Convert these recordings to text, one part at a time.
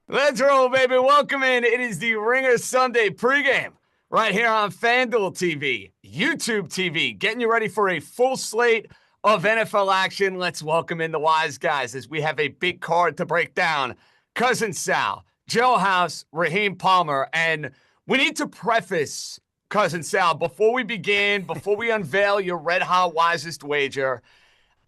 Let's roll, baby. Welcome in. It is the Ringer Sunday pregame right here on FanDuel TV, YouTube TV, getting you ready for a full slate of NFL action. Let's welcome in the wise guys as we have a big card to break down. Cousin Sal, Joe House, Raheem Palmer, and we need to preface, Cousin Sal, before we begin, before we unveil your red-hot wisest wager,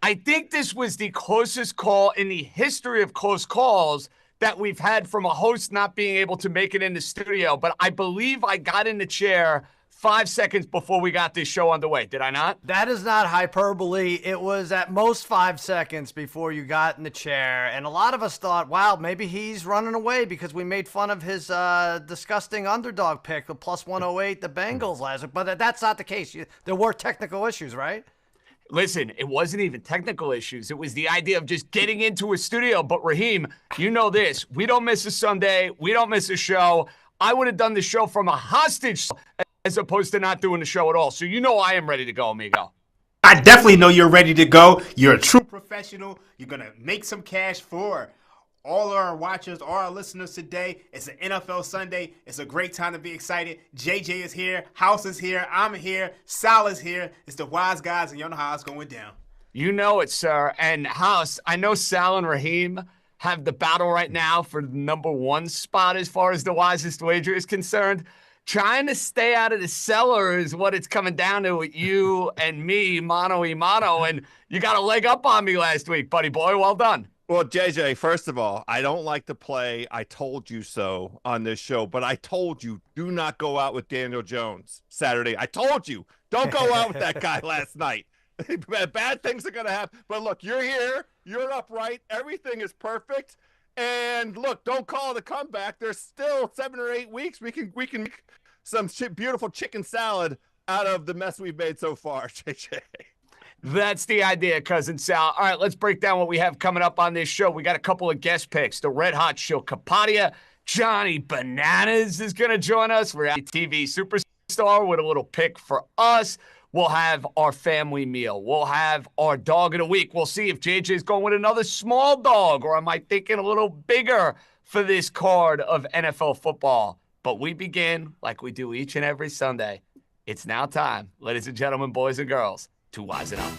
I think this was the closest call in the history of close calls that we've had from a host not being able to make it in the studio. But I believe I got in the chair 5 seconds before we got this show underway. Did I not? That is not hyperbole. It was at most 5 seconds before you got in the chair. And a lot of us thought, wow, maybe he's running away because we made fun of his disgusting underdog pick, the plus 108, the Bengals last week. But that's not the case. There were technical issues, right? Listen, it wasn't even technical issues. It was the idea of just getting into a studio. But Raheem, you know this. We don't miss a Sunday. We don't miss a show. I would have done the show from a hostage as opposed to not doing the show at all. So you know I am ready to go, amigo. I definitely know you're ready to go. You're a true professional. You're going to make some cash for all our watchers, all our listeners today. It's an NFL Sunday. It's a great time to be excited. JJ is here. House is here. I'm here. Sal is here. It's the Wise Guys, and you know how it's going down. You know it, sir. And House, I know Sal and Raheem have the battle right now for the #1 spot as far as the wisest wager is concerned. Trying to stay out of the cellar is what it's coming down to with you and me, mano y mano. And you got a leg up on me last week, buddy boy. Well done. Well, JJ, first of all, I don't like to play "I told you so" on this show, but I told you, do not go out with Daniel Jones Saturday. I told you, don't go out with that guy last night. Bad things are going to happen. But look, you're here. You're upright. Everything is perfect. And look, don't call it a comeback. There's still 7 or 8 weeks. We can make some beautiful chicken salad out of the mess we've made so far, JJ. That's the idea, Cousin Sal. All right, let's break down what we have coming up on this show. We got a couple of guest picks. The Red Hot Show Kapadia. Johnny Bananas is going to join us. Reality TV superstar with a little pick for us. We'll have our family meal. We'll have our dog of the week. We'll see if JJ's going with another small dog, or am I thinking a little bigger for this card of NFL football? But we begin like we do each and every Sunday. It's now time, ladies and gentlemen, boys and girls, to wise it up.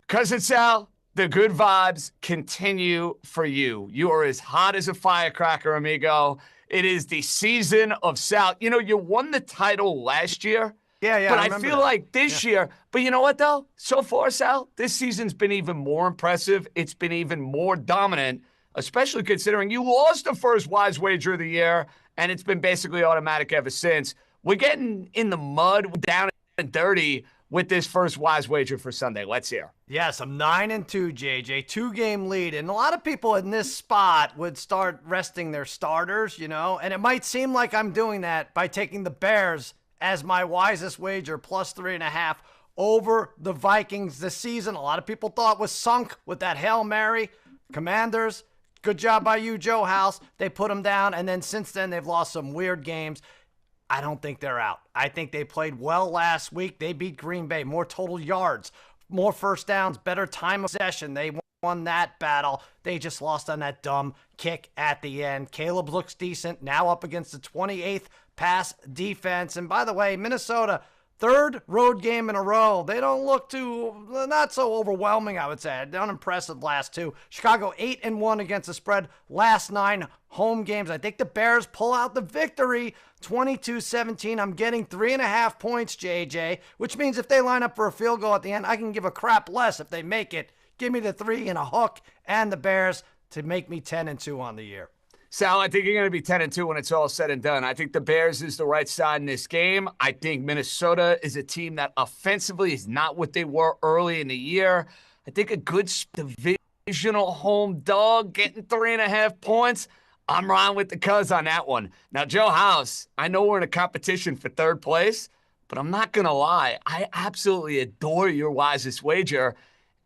Cousin Sal, the good vibes continue for you. You are as hot as a firecracker, amigo. It is the season of Sal. You know, you won the title last year. Yeah. But I feel like this year, but you know what, though? So far, Sal, this season's been even more impressive. It's been even more dominant, especially considering you lost the first wise wager of the year, and it's been basically automatic ever since. We're getting in the mud, down and dirty with this first wise wager for Sunday. Let's hear. Yes, I'm 9-2, JJ, 2-game lead. And a lot of people in this spot would start resting their starters, you know, and it might seem like I'm doing that by taking the Bears as my wisest wager, plus 3.5 over the Vikings this season. A lot of people thought was sunk with that Hail Mary. Commanders, good job by you, Joe House. They put them down, and then since then they've lost some weird games. I don't think they're out. I think they played well last week. They beat Green Bay. More total yards, more first downs, better time of possession. They won that battle. They just lost on that dumb kick at the end. Caleb looks decent, now up against the 28th pass defense. And by the way, Minnesota, third road game in a row. They don't look not so overwhelming, I would say. They're unimpressive last two. Chicago 8-1 against the spread last 9 home games. I think the Bears pull out the victory, 22-17. I'm getting 3.5 points, JJ, which means if they line up for a field goal at the end, I can give a crap less if they make it. Give me the 3 and a hook and the Bears to make me 10-2 on the year. Sal, I think you're going to be 10-2 when it's all said and done. I think the Bears is the right side in this game. I think Minnesota is a team that offensively is not what they were early in the year. I think a good divisional home dog getting 3.5 points. I'm riding with the Cuz on that one. Now, Joe House, I know we're in a competition for third place, but I'm not going to lie. I absolutely adore your wisest wager,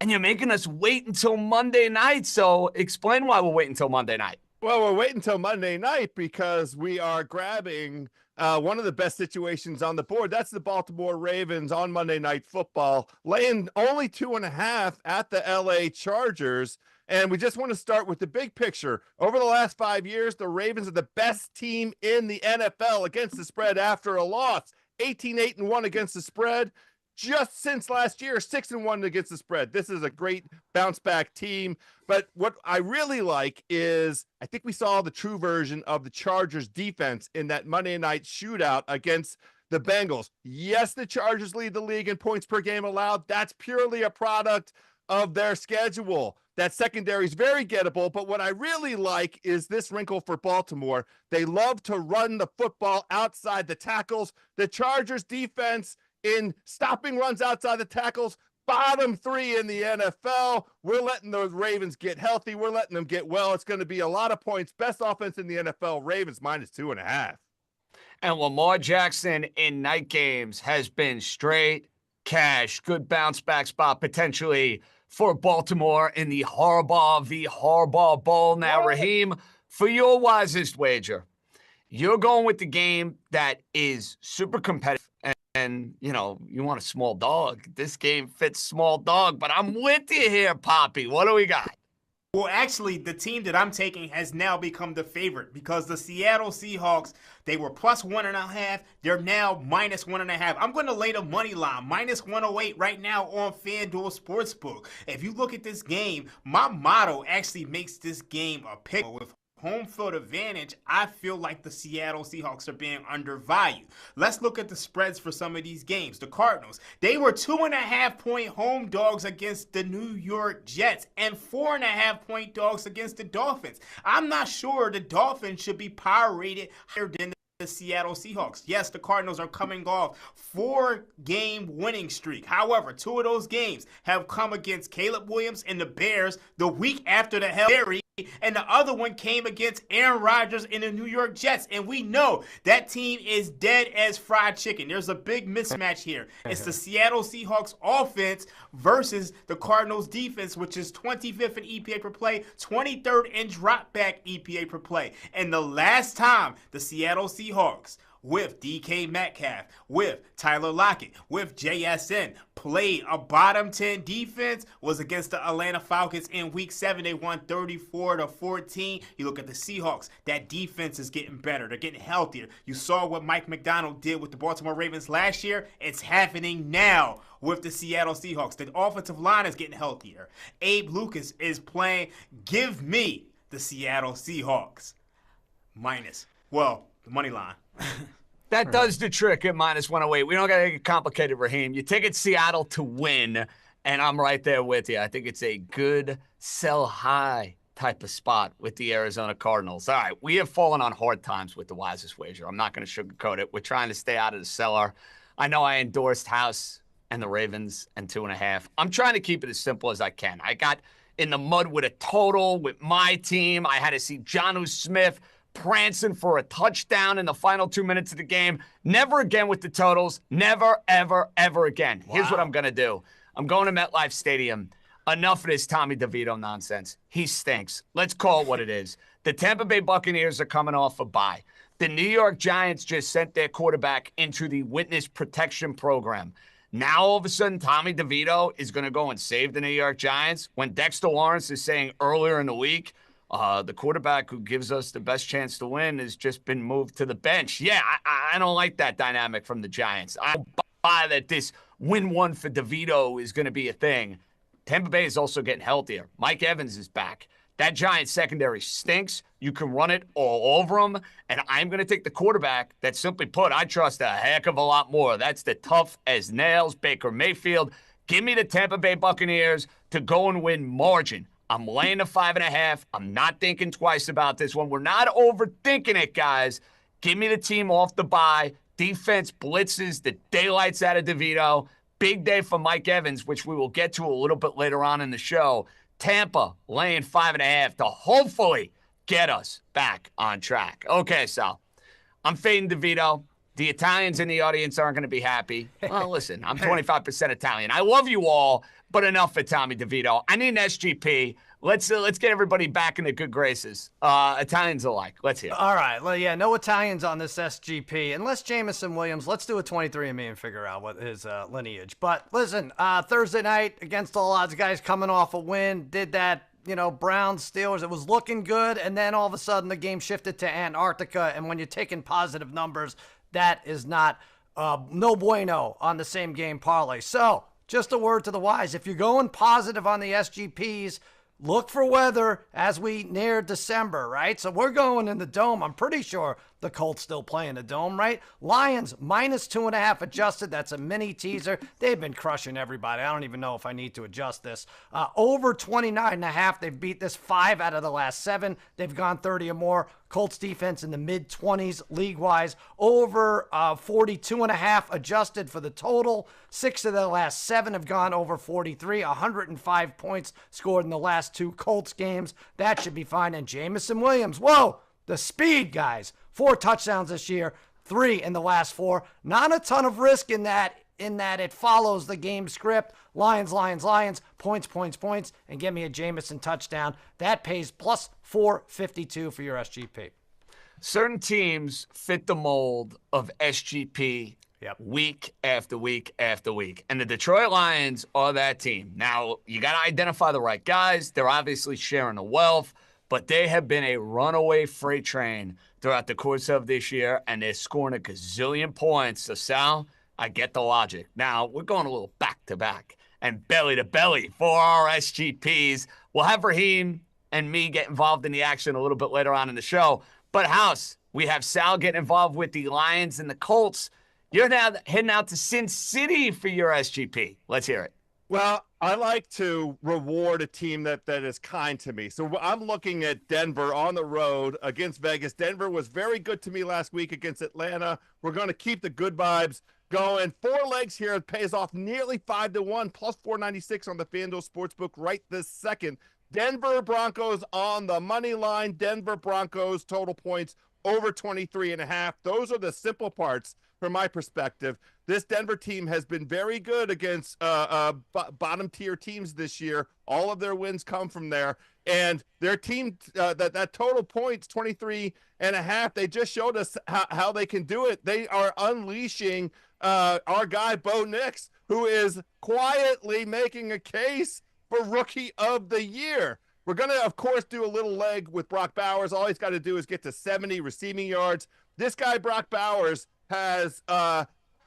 and you're making us wait until Monday night. So explain why we're waiting until Monday night. Well, we're waiting until Monday night because we are grabbing one of the best situations on the board. That's the Baltimore Ravens on Monday Night Football, laying only 2.5 at the LA Chargers. And we just want to start with the big picture. Over the last 5 years, the Ravens are the best team in the NFL against the spread after a loss. 18-8-1 against the spread. Just since last year, 6-1 against the spread. This is a great bounce back team. But what I really like is I think we saw the true version of the Chargers defense in that Monday night shootout against the Bengals. Yes, the Chargers lead the league in points per game allowed. That's purely a product of their schedule. That secondary is very gettable, but what I really like is this wrinkle for Baltimore. They love to run the football outside the tackles. The Chargers defense in stopping runs outside the tackles, bottom 3 in the NFL. We're letting those Ravens get healthy. We're letting them get well. It's going to be a lot of points. Best offense in the NFL, Ravens minus 2.5. And Lamar Jackson in night games has been straight cash. Good bounce back spot potentially for Baltimore in the Harbaugh v. Harbaugh Bowl. Now, Raheem, for your wisest wager, you're going with the game that is super competitive. And and, you know, you want a small dog. This game fits small dog, but I'm with you here, Poppy. What do we got? Well, actually, the team that I'm taking has now become the favorite because the Seattle Seahawks, they were plus 1.5. They're now minus 1.5. I'm going to lay the money line, minus 108 right now on FanDuel Sportsbook. If you look at this game, my motto actually makes this game a pick with home field advantage. I feel like the Seattle Seahawks are being undervalued. Let's look at the spreads for some of these games. The Cardinals, they were 2.5-point home dogs against the New York Jets and 4.5-point dogs against the Dolphins. I'm not sure the Dolphins should be power rated higher than the Seattle Seahawks. Yes, the Cardinals are coming off 4-game winning streak. However, 2 of those games have come against Caleb Williams and the Bears the week after the Hail Mary, and the other one came against Aaron Rodgers and the New York Jets. And we know that team is dead as fried chicken. There's a big mismatch here. It's the Seattle Seahawks offense versus the Cardinals defense, which is 25th in EPA per play, 23rd in drop back EPA per play. And the last time the Seattle Seahawks with DK Metcalf, with Tyler Lockett, with JSN, played a bottom 10 defense was against the Atlanta Falcons in Week 7. They won 34-14. You look at the Seahawks, that defense is getting better. They're getting healthier. You saw what Mike McDonald did with the Baltimore Ravens last year. It's happening now with the Seattle Seahawks. The offensive line is getting healthier. Abe Lucas is playing. Give me the Seattle Seahawks. Minus, well, the money line. That does the trick at minus 108. We don't got to get complicated, Raheem. You take it Seattle to win, and I'm right there with you. I think it's a good sell high type of spot with the Arizona Cardinals. All right, we have fallen on hard times with the wisest wager. I'm not going to sugarcoat it. We're trying to stay out of the cellar. I know I endorsed House and the Ravens and 2.5. I'm trying to keep it as simple as I can. I got in the mud with a total with my team. I had to see Jonnu Smith prancing for a touchdown in the final 2 minutes of the game. Never again with the totals. Never, ever, ever again. Wow. Here's what I'm going to do. I'm going to MetLife Stadium. Enough of this Tommy DeVito nonsense. He stinks. Let's call it what it is. The Tampa Bay Buccaneers are coming off a bye. The New York Giants just sent their quarterback into the witness protection program. Now, all of a sudden, Tommy DeVito is going to go and save the New York Giants when Dexter Lawrence is saying earlier in the week, the quarterback who gives us the best chance to win has just been moved to the bench. Yeah, I don't like that dynamic from the Giants. I don't buy that this win one for DeVito is going to be a thing. Tampa Bay is also getting healthier. Mike Evans is back. That Giants secondary stinks. You can run it all over them. And I'm going to take the quarterback that, simply put, I trust a heck of a lot more. That's the tough as nails Baker Mayfield. Give me the Tampa Bay Buccaneers to go and win margin. I'm laying the 5.5. I'm not thinking twice about this one. We're not overthinking it, guys. Give me the team off the bye. Defense blitzes the daylights out of DeVito. Big day for Mike Evans, which we will get to a little bit later on in the show. Tampa laying 5.5 to hopefully get us back on track. Okay, so I'm fading DeVito. The Italians in the audience aren't going to be happy. Well, listen, I'm 25% Italian. I love you all, but enough for Tommy DeVito. I need an SGP. Let's get everybody back in the good graces. Italians alike. Let's hear it. All right. Well, yeah, no Italians on this SGP. Unless Jameson Williams, let's do a 23andMe and figure out what his lineage. But listen, Thursday night, against all odds, guys coming off a win, did that, Browns, Steelers. It was looking good, and then all of a sudden the game shifted to Antarctica, and when you're taking positive numbers, that is not no bueno on the same game parlay. So, just a word to the wise. If you're going positive on the SGPs, look for weather as we near December, right? So we're going in the Dome. I'm pretty sure the Colts still play in the Dome, right? Lions, minus 2.5 adjusted. That's a mini teaser. They've been crushing everybody. I don't even know if I need to adjust this. Over 29.5. They've beat this 5 out of the last 7. They've gone 30 or more. Colts defense in the mid-20s league-wise. Over 42.5 adjusted for the total. 6 of the last 7 have gone over 43. 105 points scored in the last 2 Colts games. That should be fine. And Jameson Williams, whoa, the speed, guys. 4 touchdowns this year, 3 in the last 4. Not a ton of risk in that it follows the game script. Lions, points, and give me a Jameson touchdown. That pays plus 452 for your SGP. Certain teams fit the mold of SGP week after week after week. And the Detroit Lions are that team. Now, you got to identify the right guys. They're obviously sharing the wealth, but they have been a runaway freight train throughout the course of this year, and they're scoring a gazillion points. So, Sal, I get the logic. Now, we're going a little back-to-back and belly-to-belly for our SGPs. We'll have Raheem and me get involved in the action a little bit later on in the show. But, House, we have Sal getting involved with the Lions and the Colts. You're now heading out to Sin City for your SGP. Let's hear it. Well, I like to reward a team that is kind to me. So I'm looking at Denver on the road against Vegas. Denver was very good to me last week against Atlanta. We're going to keep the good vibes going. 4 legs here. It pays off nearly 5-1, plus 496 on the FanDuel Sportsbook right this second. Denver Broncos on the money line. Denver Broncos total points over 23.5. Those are the simple parts from my perspective. This Denver team has been very good against bottom tier teams this year. All of their wins come from there. And their team, that total points, 23.5, they just showed us how they can do it. They are unleashing our guy, Bo Nix, who is quietly making a case for Rookie of the Year. We're going to, of course, do a little leg with Brock Bowers. All he's got to do is get to 70 receiving yards. This guy, Brock Bowers, has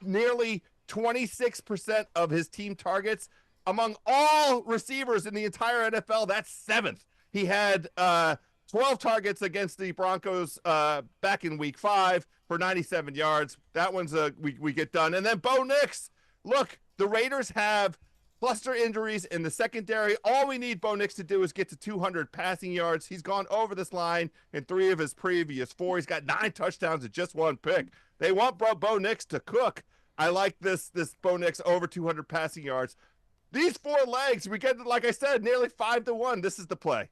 nearly 26% of his team targets. Among all receivers in the entire NFL, that's 7th. He had 12 targets against the Broncos back in week 5 for 97 yards. That one's we get done. And then Bo Nix. Look, the Raiders have cluster injuries in the secondary. All we need Bo Nix to do is get to 200 passing yards. He's gone over this line in 3 of his previous 4. He's got 9 touchdowns and just 1 pick. They want Bo Nix to cook. I like this Bo Nix over 200 passing yards. These 4 legs, we get, like I said, nearly 5-1. This is the play.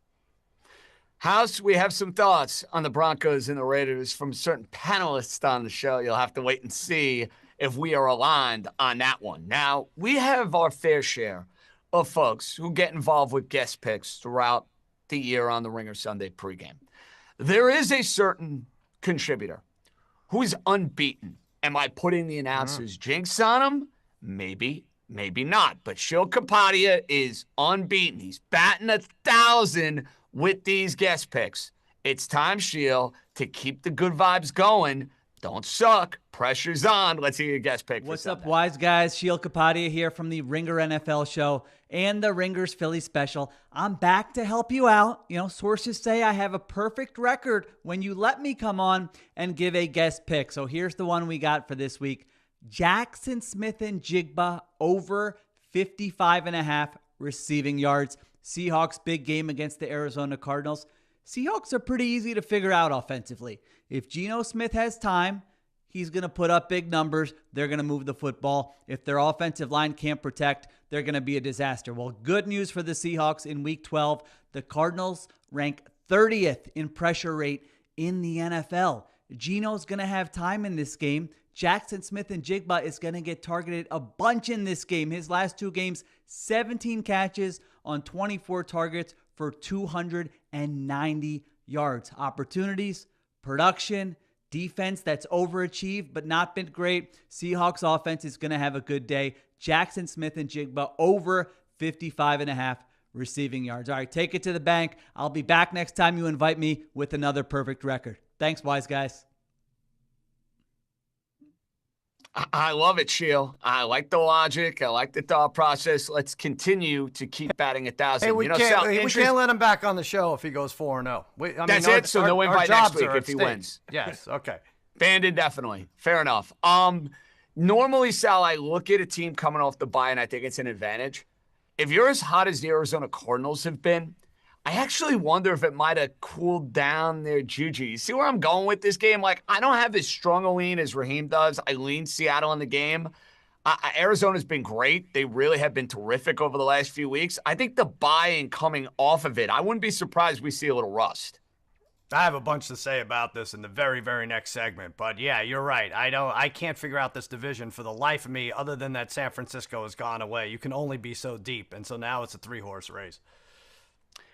House, we have some thoughts on the Broncos and the Raiders from certain panelists on the show. You'll have to wait and see if we are aligned on that one. Now, we have our fair share of folks who get involved with guest picks throughout the year on the Ringer Sunday pregame. There is a certain contributor who's unbeaten. Am I putting the announcer's jinx on him? Maybe, maybe not. But Shil Kapadia is unbeaten. He's batting 1,000 with these guest picks. It's time, Shil, to keep the good vibes going. Don't suck. Pressure's on. Let's hear your guest pick. What's up, wise guys? Shil Kapadia here from the Ringer NFL show and the Ringers Philly special. I'm back to help you out. You know, sources say I have a perfect record when you let me come on and give a guest pick. So here's the one we got for this week. Jackson Smith and Jigba over 55.5 receiving yards. Seahawks big game against the Arizona Cardinals. Seahawks are pretty easy to figure out offensively. If Geno Smith has time, he's going to put up big numbers. They're going to move the football. If their offensive line can't protect, they're going to be a disaster. Well, good news for the Seahawks in Week 12. The Cardinals rank 30th in pressure rate in the NFL. Geno's going to have time in this game. Jackson Smith and Jigba is going to get targeted a bunch in this game. His last 2 games, 17 catches on 24 targets for 290 yards. Opportunities, production, defense that's overachieved but not been great. Seahawks offense is going to have a good day. Jackson Smith and Jigba over 55.5 receiving yards. All right, take it to the bank. I'll be back next time you invite me with another perfect record. Thanks, wise guys. I love it, Shil. I like the logic. I like the thought process. Let's continue to keep batting 1,000. Hey, we can't let him back on the show if he goes 4-0. That's it. So no invite next week if he wins. Yes. Okay. Banned indefinitely. Fair enough. Normally, Sal, I look at a team coming off the bye and I think it's an advantage. If you're as hot as the Arizona Cardinals have been, I actually wonder if it might have cooled down their juju. You see where I'm going with this game? Like, I don't have as strong a lean as Raheem does. I lean Seattle in the game. Arizona's been great. They really have been terrific over the last few weeks. I think the bye and coming off of it, I wouldn't be surprised we see a little rust. I have a bunch to say about this in the very, very next segment. But yeah, you're right. I can't figure out this division for the life of me other than that San Francisco has gone away. You can only be so deep. And so now it's a 3-horse race.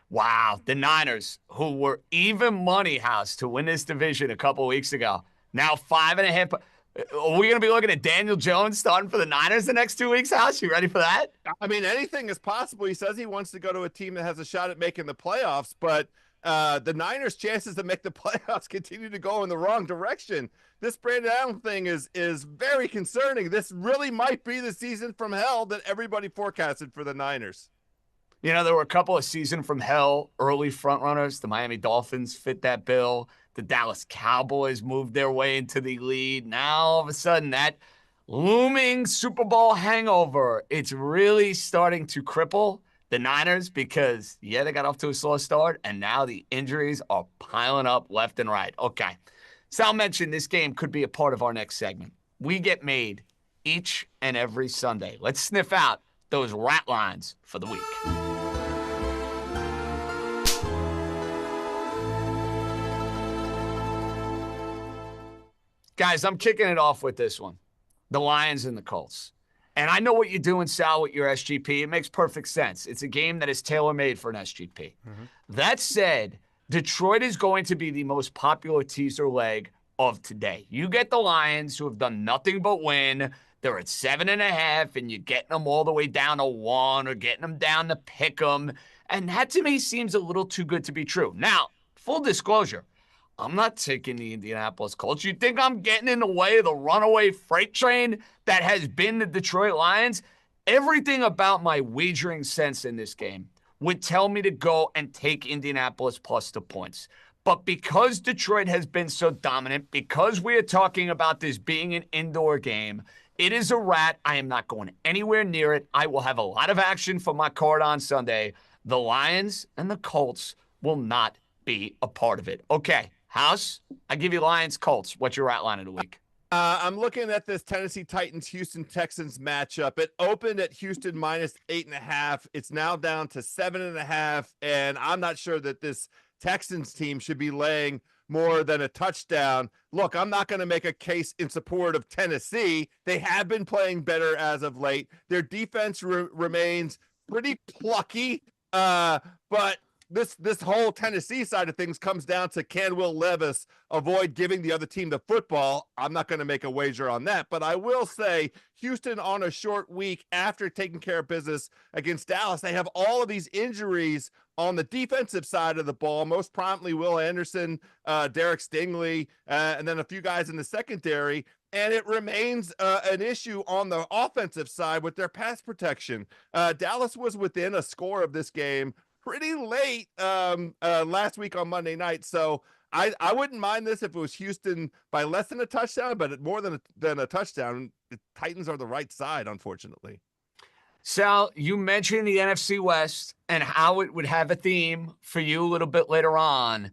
Wow, the Niners, who were even money, House, to win this division a couple weeks ago. Now 5.5. Are we going to be looking at Daniel Jones starting for the Niners the next 2 weeks, House? You ready for that? I mean, anything is possible. He says he wants to go to a team that has a shot at making the playoffs, but the Niners' chances to make the playoffs continue to go in the wrong direction. This Brandon Allen thing is very concerning. This really might be the season from hell that everybody forecasted for the Niners. You know, there were a couple of season from hell early frontrunners. The Miami Dolphins fit that bill. The Dallas Cowboys moved their way into the lead. Now, all of a sudden, that looming Super Bowl hangover, it's really starting to cripple the Niners because, yeah, they got off to a slow start, and now the injuries are piling up left and right. Okay. Sal mentioned this game could be a part of our next segment. We get made each and every Sunday. Let's sniff out those rat lines for the week. Guys, I'm kicking it off with this one. The Lions and the Colts. And I know what you're doing, Sal, with your SGP. It makes perfect sense. It's a game that is tailor-made for an SGP. That said, Detroit is going to be the most popular teaser leg of today. You get the Lions, who have done nothing but win. They're at 7.5, and you're getting them all the way down to 1 or getting them down to pick them. And that, to me, seems a little too good to be true. Now, full disclosure, I'm not taking the Indianapolis Colts. You think I'm getting in the way of the runaway freight train that has been the Detroit Lions? Everything about my wagering sense in this game would tell me to go and take Indianapolis plus the points. But because Detroit has been so dominant, because we are talking about this being an indoor game, it is a rat. I am not going anywhere near it. I will have a lot of action for my card on Sunday. The Lions and the Colts will not be a part of it. Okay, House, I give you Lions, Colts. What's your rat line of the week? I'm looking at this Tennessee Titans Houston Texans matchup. It opened at Houston minus 8.5. It's now down to 7.5, and I'm not sure that this Texans team should be laying more than a touchdown. Look, I'm not going to make a case in support of Tennessee. They have been playing better as of late. Their defense remains pretty plucky, but this whole Tennessee side of things comes down to, can Will Levis avoid giving the other team the football? I'm not going to make a wager on that, but I will say Houston on a short week after taking care of business against Dallas, they have all of these injuries on the defensive side of the ball, most prominently Will Anderson, Derek Stingley, and then a few guys in the secondary. And it remains an issue on the offensive side with their pass protection. Dallas was within a score of this game pretty late last week on Monday night. So I wouldn't mind this if it was Houston by less than a touchdown, but more than a touchdown. The Titans are the right side, unfortunately. Sal, you mentioned the NFC West and how it would have a theme for you a little bit later on.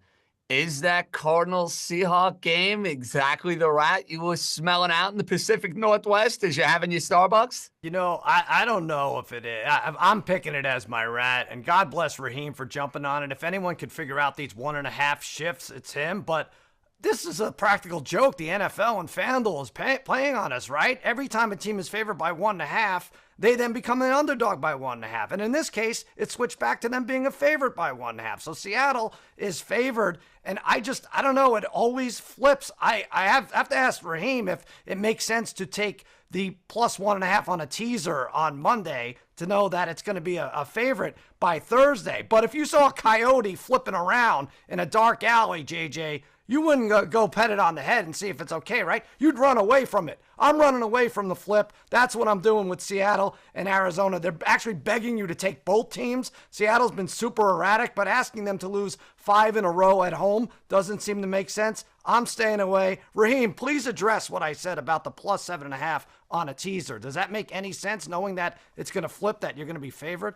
Is that Cardinals-Seahawks game exactly the rat you were smelling out in the Pacific Northwest as you're having your Starbucks? You know, I don't know if it is. I'm picking it as my rat, and God bless Raheem for jumping on it. If anyone could figure out these 1.5 shifts, it's him. But this is a practical joke. The NFL and FanDuel is playing on us, right? Every time a team is favored by 1.5, they then become an underdog by 1.5. And in this case, it switched back to them being a favorite by 1.5. So Seattle is favored. And I don't know. It always flips. I have to ask Raheem if it makes sense to take the plus 1.5 on a teaser on Monday to know that it's going to be a favorite by Thursday. But if you saw a coyote flipping around in a dark alley, JJ, you wouldn't go pet it on the head and see if it's okay, right? You'd run away from it. I'm running away from the flip. That's what I'm doing with Seattle and Arizona. They're actually begging you to take both teams. Seattle's been super erratic, but asking them to lose 5 in a row at home doesn't seem to make sense. I'm staying away. Raheem, please address what I said about the plus 7.5 on a teaser. Does that make any sense, knowing that it's going to flip, that you're going to be favored?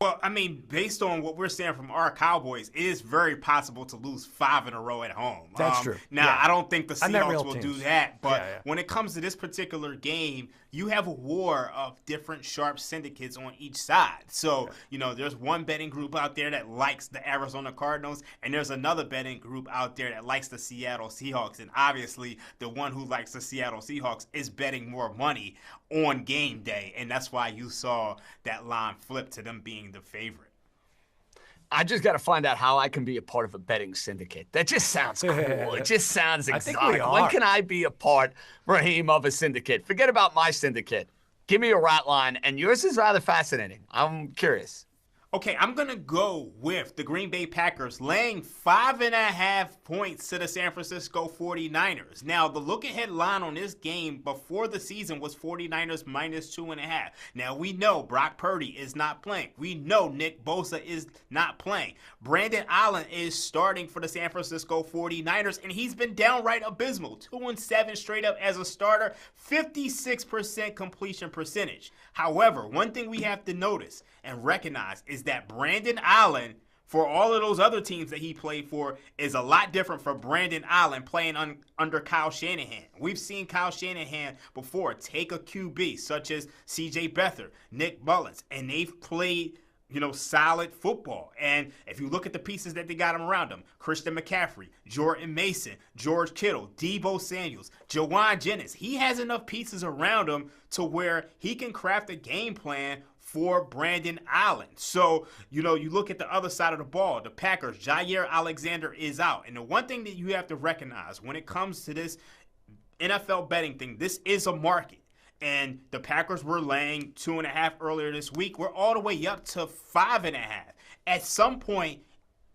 Well, I mean, based on what we're seeing from our Cowboys, it is very possible to lose 5 in a row at home. That's true. Now, yeah. I don't think the Seahawks will do that, but yeah. when it comes to this particular game, you have a war of different sharp syndicates on each side. So, you know, there's one betting group out there that likes the Arizona Cardinals, and there's another betting group out there that likes the Seattle Seahawks. And obviously, the one who likes the Seattle Seahawks is betting more money on game day, and that's why you saw that line flip to them being the favorite. I just got to find out how I can be a part of a betting syndicate. That just sounds cool. It just sounds exotic. I think we are. When can I be a part, Raheem, of a syndicate? Forget about my syndicate. Give me a rat line, and yours is rather fascinating. I'm curious. Okay, I'm going to go with the Green Bay Packers laying 5.5 points to the San Francisco 49ers. Now, the look-ahead line on this game before the season was 49ers minus 2.5. Now, we know Brock Purdy is not playing. We know Nick Bosa is not playing. Brandon Allen is starting for the San Francisco 49ers, and he's been downright abysmal. 2-7 straight up as a starter, 56% completion percentage. However, one thing we have to notice and recognize is that Brandon Allen, for all of those other teams that he played for, is a lot different from Brandon Allen playing under Kyle Shanahan. We've seen Kyle Shanahan before take a QB such as C.J. Beathard, Nick Mullins, and they've played solid football. And if you look at the pieces that they got around him, Christian McCaffrey, Jordan Mason, George Kittle, Deebo Samuels, Jawan Jennings, he has enough pieces around him to where he can craft a game plan for Brandon Allen. So, you look at the other side of the ball, the Packers, Jair Alexander is out. And the one thing that you have to recognize when it comes to this NFL betting thing, this is a market. And the Packers were laying 2.5 earlier this week. We're all the way up to 5.5. At some point,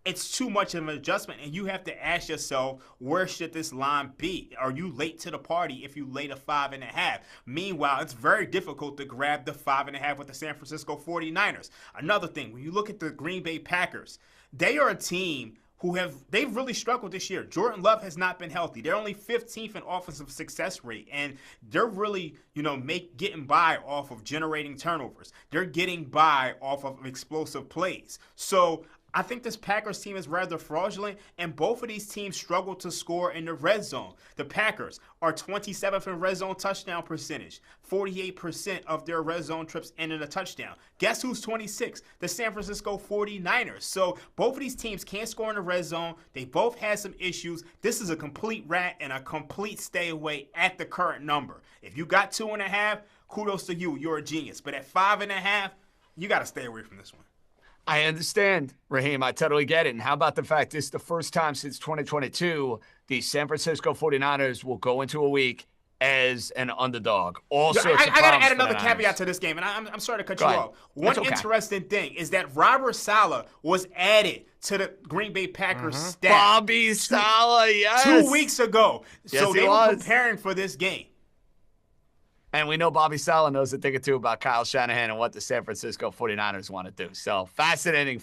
it's too much of an adjustment, and you have to ask yourself, where should this line be? Are you late to the party if you lay the 5.5? Meanwhile, it's very difficult to grab the 5.5 with the San Francisco 49ers. Another thing, when you look at the Green Bay Packers, they are a team they've really struggled this year. Jordan Love has not been healthy. They're only 15th in offensive success rate, and they're really, getting by off of generating turnovers. They're getting by off of explosive plays. So I think this Packers team is rather fraudulent, and both of these teams struggle to score in the red zone. The Packers are 27th in red zone touchdown percentage. 48% of their red zone trips ended a touchdown. Guess who's 26th? The San Francisco 49ers. So both of these teams can't score in the red zone. They both had some issues. This is a complete rat and a complete stay away at the current number. If you got 2.5, kudos to you. You're a genius. But at 5.5, you got to stay away from this one. I understand, Raheem. I totally get it. And how about the fact this is the first time since 2022 the San Francisco 49ers will go into a week as an underdog. I got to add another caveat to this game, and I'm sorry to cut you off. One interesting thing is that Robert Saleh was added to the Green Bay Packers staff. Bobby Saleh, yes. 2 weeks ago. Yes, so they were preparing for this game. And we know Bobby Saleh knows a thing or two about Kyle Shanahan and what the San Francisco 49ers want to do. So fascinating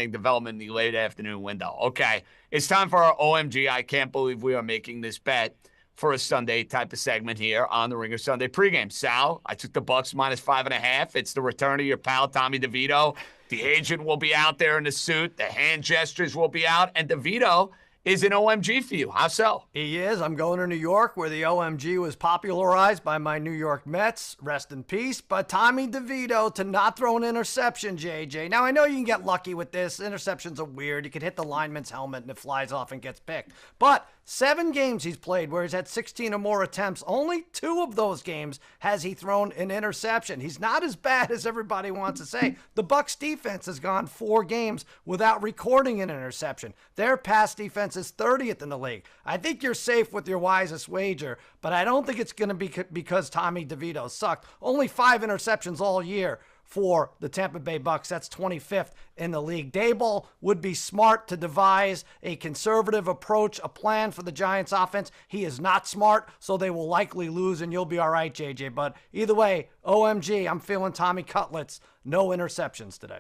development in the late afternoon window. Okay, it's time for our OMG. I can't believe we are making this bet for a Sunday type of segment here on the Ringer Sunday pregame. Sal, I took the Bucks minus 5.5. It's the return of your pal, Tommy DeVito. The agent will be out there in the suit. The hand gestures will be out. And DeVito is an OMG for you. How so? He is. I'm going to New York, where the OMG was popularized by my New York Mets. Rest in peace. But Tommy DeVito to not throw an interception, JJ. Now, I know you can get lucky with this. Interceptions are weird. You could hit the lineman's helmet and it flies off and gets picked. But 7 games he's played where he's had 16 or more attempts. Only 2 of those games has he thrown an interception. He's not as bad as everybody wants to say. The Bucs defense has gone 4 games without recording an interception. Their pass defense is 30th in the league. I think you're safe with your wisest wager, but I don't think it's going to be because Tommy DeVito sucked. Only 5 interceptions all year for the Tampa Bay Bucks. That's 25th in the league. Daboll would be smart to devise a conservative approach, a plan for the Giants offense. He is not smart, so they will likely lose, and you'll be all right, JJ. But either way, OMG, I'm feeling Tommy Cutlets. No interceptions today.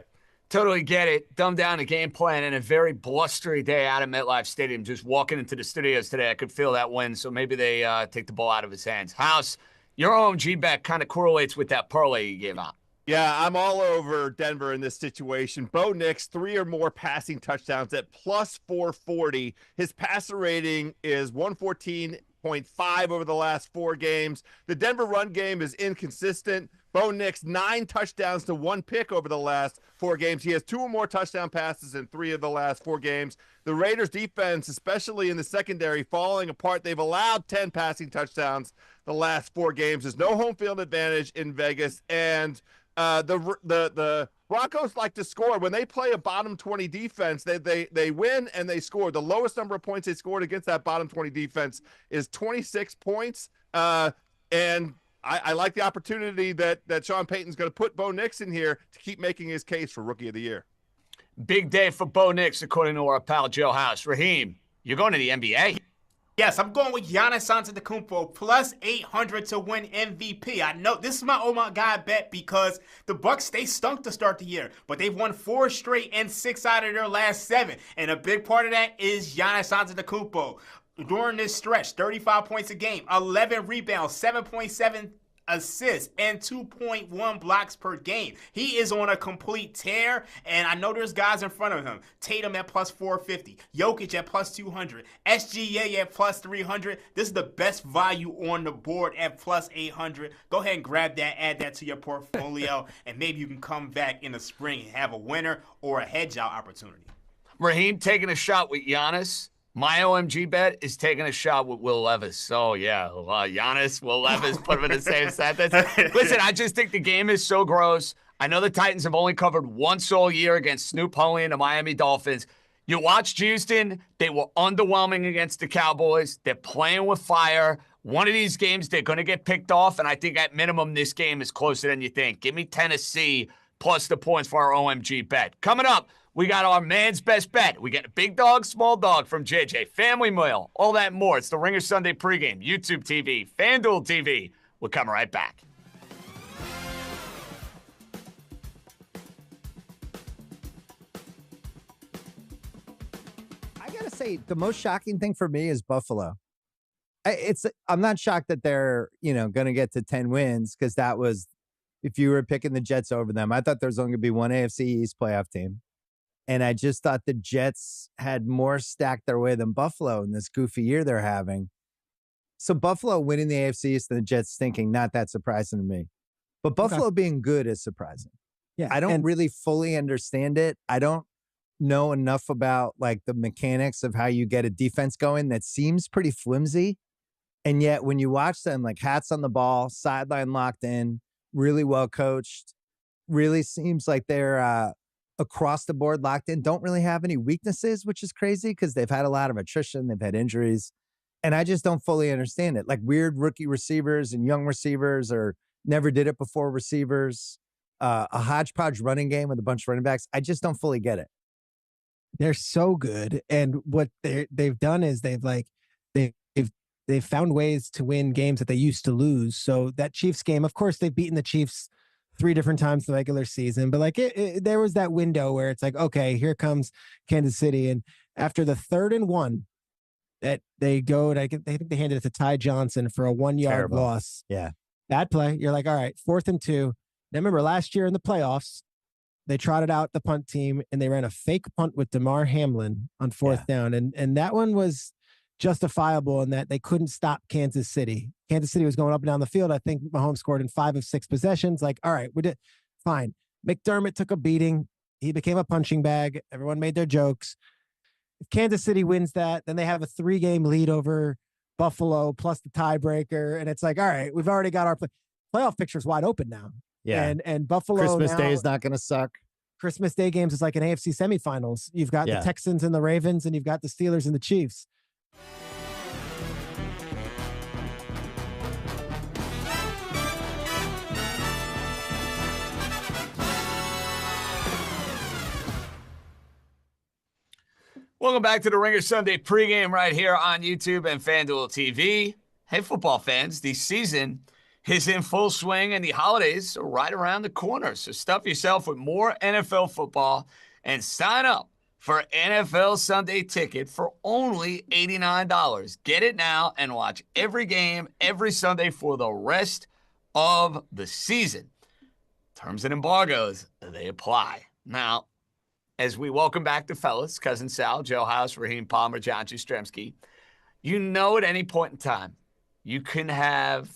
Totally get it. Dumb down the game plan in a very blustery day out at MetLife Stadium. Just walking into the studios today, I could feel that wind, so maybe they take the ball out of his hands. House, your OMG bet kind of correlates with that parlay you gave out. Yeah, I'm all over Denver in this situation. Bo Nix, 3 or more passing touchdowns at plus 440. His passer rating is 114.5 over the last 4 games. The Denver run game is inconsistent. Bo Nix, 9 touchdowns to 1 pick over the last 4 games. He has 2 or more touchdown passes in 3 of the last 4 games. The Raiders defense, especially in the secondary, falling apart. They've allowed 10 passing touchdowns the last 4 games. There's no home field advantage in Vegas, and the Broncos like to score. When they play a bottom 20 defense, they win and they score. The lowest number of points they scored against that bottom 20 defense is 26 points. And I like the opportunity that Sean Payton's going to put Bo Nix in here to keep making his case for Rookie of the Year. Big day for Bo Nix, according to our pal Joe House. Raheem, you're going to the NBA. Yes, I'm going with Giannis Antetokounmpo plus 800 to win MVP. I know this is my oh my god bet because the Bucks, they stunk to start the year, but they've won 4 straight and 6 out of their last 7, and a big part of that is Giannis Antetokounmpo. During this stretch, 35 points a game, 11 rebounds, 7.7 assists, and 2.1 blocks per game. He is on a complete tear, and I know there's guys in front of him. Tatum at plus 450, Jokic at plus 200, SGA at plus 300. This is the best value on the board at plus 800. Go ahead and grab that, add that to your portfolio, and maybe you can come back in the spring and have a winner or a hedge out opportunity. Raheem taking a shot with Giannis. My OMG bet is taking a shot with Will Levis. Oh, yeah. Giannis, Will Levis, put them in the same sentence. Listen, I just think the game is so gross. I know the Titans have only covered once all year against Snoop Hunley and the Miami Dolphins. You watched Houston. They were underwhelming against the Cowboys. They're playing with fire. One of these games, they're going to get picked off, and I think at minimum this game is closer than you think. Give me Tennessee plus the points for our OMG bet. Coming up, we got our man's best bet. We get a big dog, small dog from JJ, family meal, all that and more. It's the Ringer Sunday pregame, YouTube TV, FanDuel TV. We'll come right back. I gotta say, the most shocking thing for me is Buffalo. I'm not shocked that they're going to get to 10 wins because that was, if you were picking the Jets over them, I thought there was only going to be one AFC East playoff team. And I just thought the Jets had more stacked their way than Buffalo in this goofy year they're having. So Buffalo winning the AFC East and the Jets stinking, not that surprising to me. But Buffalo being good is surprising. Yeah, I don't really fully understand it. I don't know enough about like the mechanics of how you get a defense going that seems pretty flimsy. And yet when you watch them, like hats on the ball, sideline locked in, really well coached, really seems like they're across the board locked in, don't really have any weaknesses, which is crazy because they've had a lot of attrition. They've had injuries. And I just don't fully understand it. Like weird rookie receivers and young receivers or never did it before receivers, a hodgepodge running game with a bunch of running backs. I just don't fully get it. They're so good. And what they've done is they've found ways to win games that they used to lose. So that Chiefs game, of course, they've beaten the Chiefs 3 different times the regular season, but like there was that window where it's like, okay, here comes Kansas City. And after the 3rd and 1 that they go, and I think they handed it to Ty Johnson for a 1-yard loss. Yeah. Bad play. You're like, all right, 4th and 2. Now remember last year in the playoffs, they trotted out the punt team and they ran a fake punt with DeMar Hamlin on 4th down. And that one was justifiable in that they couldn't stop Kansas City. Kansas City was going up and down the field. I think Mahomes scored in 5 of 6 possessions. Like, all right, we did fine. McDermott took a beating. He became a punching bag. Everyone made their jokes. If Kansas City wins that, then they have a 3-game lead over Buffalo plus the tiebreaker. And it's like, all right, we've already got our playoff pictures wide open now. Yeah. And Buffalo Christmas now, Day is not going to suck. Christmas Day games is like an AFC semifinals. You've got the Texans and the Ravens, and you've got the Steelers and the Chiefs. Welcome back to the Ringer Sunday pregame right here on YouTube and FanDuel TV. Hey, football fans, the season is in full swing and the holidays are right around the corner. So stuff yourself with more NFL football and sign up for NFL Sunday Ticket for only $89. Get it now and watch every game every Sunday for the rest of the season. Terms and embargoes, they apply. Now, as we welcome back the fellas, Cousin Sal, Joe House, Raheem Palmer, John Jastremski, you know at any point in time, you can have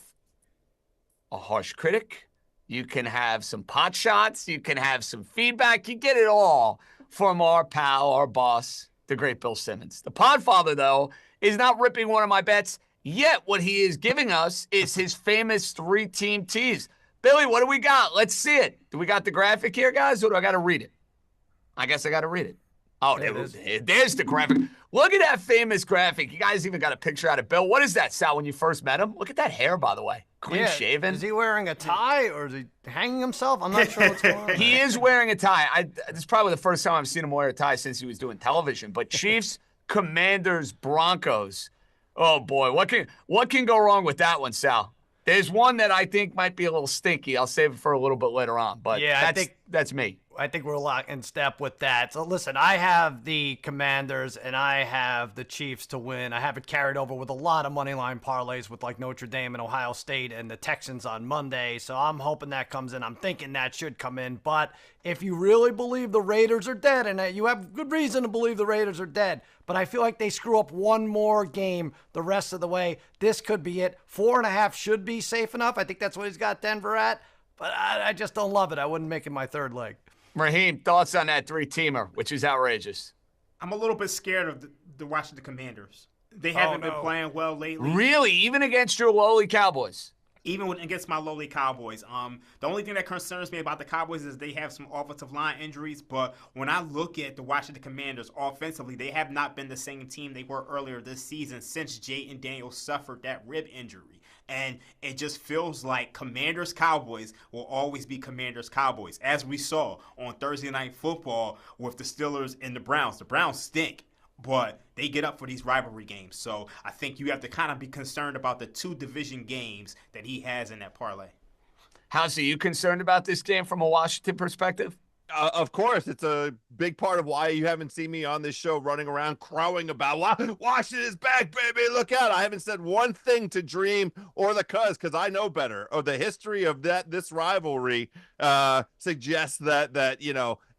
a harsh critic, you can have some pot shots, you can have some feedback, you get it all from our pal, our boss, the great Bill Simmons. The Podfather, though, is not ripping one of my bets, yet what he is giving us is his famous 3-team tease. Philly, what do we got? Let's see it. Do we got the graphic here, guys, or do I got to read it? I guess I got to read it. Oh, there's the graphic. Look at that famous graphic. You guys even got a picture out of Bill. What is that, Sal, when you first met him? Look at that hair, by the way. Clean shaven. Is he wearing a tie or is he hanging himself? I'm not sure what's going on. He is wearing a tie. This is probably the first time I've seen him wear a tie since he was doing television. But Chiefs, Commanders, Broncos. Oh, boy. What can go wrong with that one, Sal? There's one that I think might be a little stinky. I'll save it for a little bit later on. But yeah, that's me. I think we're locked in step with that. So listen, I have the Commanders and I have the Chiefs to win. I have it carried over with a lot of money line parlays with like Notre Dame and Ohio State and the Texans on Monday. So I'm hoping that comes in. I'm thinking that should come in. But if you really believe the Raiders are dead, and you have good reason to believe the Raiders are dead, but I feel like they screw up one more game the rest of the way, this could be it. 4.5 should be safe enough. I think that's what he's got Denver at. But I just don't love it. I wouldn't make it my third leg. Raheem, thoughts on that 3-teamer, which is outrageous? I'm a little bit scared of the Washington Commanders. They haven't been playing well lately. Really? Even against your lowly Cowboys? Even against my lowly Cowboys. The only thing that concerns me about the Cowboys is they have some offensive line injuries. But when I look at the Washington Commanders offensively, they have not been the same team they were earlier this season since Jayden Daniels suffered that rib injury. And it just feels like Commanders-Cowboys will always be Commanders-Cowboys, as we saw on Thursday Night Football with the Steelers and the Browns. The Browns stink, but they get up for these rivalry games. So I think you have to kind of be concerned about the 2 division games that he has in that parlay. How's you concerned about this game from a Washington perspective? Of course, it's a big part of why you haven't seen me on this show running around crowing about Washington is back, baby. Look out. I haven't said one thing to Dream or the Cuz because I know better. Or the history of this rivalry suggests that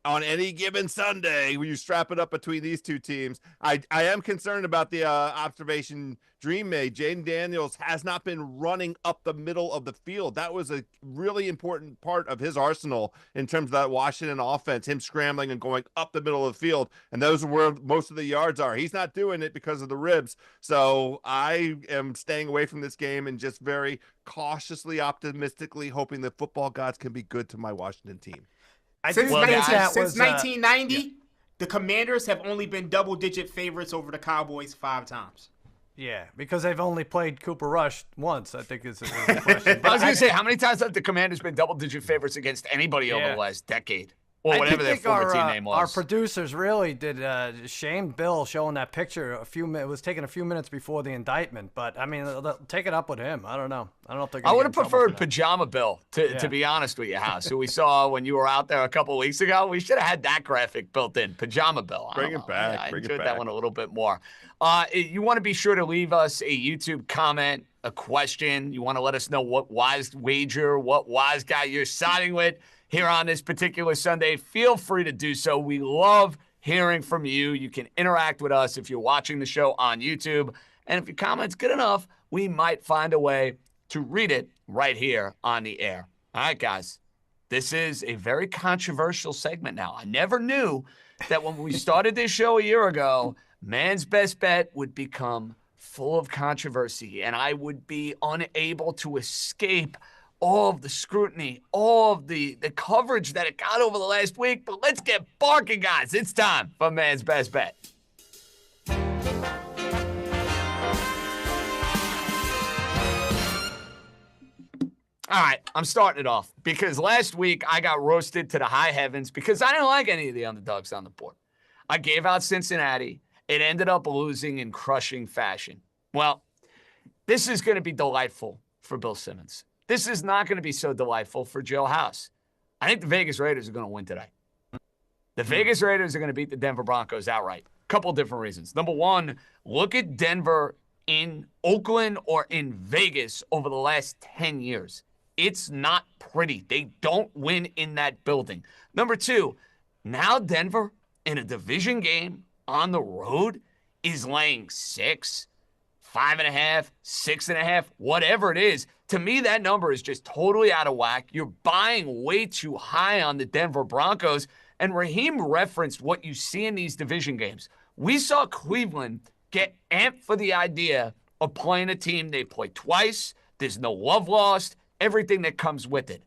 on any given Sunday, when you strap it up between these two teams, I am concerned about the observation Dream made. Jayden Daniels has not been running up the middle of the field. That was a really important part of his arsenal in terms of that Washington offense, him scrambling and going up the middle of the field. And those are where most of the yards are. He's not doing it because of the ribs. So I am staying away from this game and just very cautiously, optimistically hoping that football gods can be good to my Washington team. Since 1990, the Commanders have only been double-digit favorites over the Cowboys 5 times. Yeah, because they've only played Cooper Rush once, I think is the question. I was going to say, how many times have the Commanders been double-digit favorites against anybody over the last decade? Or whatever their former team name was. Our producers really did shame Bill showing that picture it was taken a few minutes before the indictment. But, I mean, they'll take it up with him. I don't know. I don't know if they're going to I would have preferred Pajama Bill, to be honest with you, House, who we saw when you were out there a couple of weeks ago. We should have had that graphic built in. Pajama Bill. Bring it back. I enjoyed that one a little bit more. You want to be sure to leave us a YouTube comment, a question. You want to let us know what wise wager, what wise guy you're siding with here on this particular Sunday. Feel free to do so. We love hearing from you. You can interact with us if you're watching the show on YouTube. And if your comment's good enough, we might find a way to read it right here on the air. All right, guys. This is a very controversial segment now. I never knew that when we started this show a year ago, Man's Best Bet would become full of controversy, and I would be unable to escape all of the scrutiny, all of the coverage that it got over the last week. But let's get barking, guys. It's time for Man's Best Bet. All right, I'm starting it off because last week I got roasted to the high heavens because I didn't like any of the underdogs on the board. I gave out Cincinnati. It ended up losing in crushing fashion. Well, this is going to be delightful for Bill Simmons. This is not going to be so delightful for Joe House. I think the Vegas Raiders are going to win today. The Vegas Raiders are going to beat the Denver Broncos outright. A couple of different reasons. Number one, look at Denver in Oakland or in Vegas over the last 10 years. It's not pretty. They don't win in that building. Number two, now Denver in a division game on the road is laying 6, 5.5, 6.5, whatever it is. To me, that number is just totally out of whack. You're buying way too high on the Denver Broncos. And Raheem referenced what you see in these division games. We saw Cleveland get amped for the idea of playing a team they played twice. There's no love lost, everything that comes with it.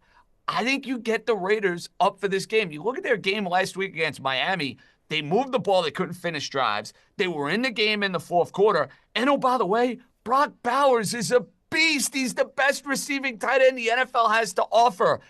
I think you get the Raiders up for this game. You look at their game last week against Miami. They moved the ball. They couldn't finish drives. They were in the game in the fourth quarter. And oh, by the way, Brock Bowers is a beast. He's the best receiving tight end the NFL has to offer.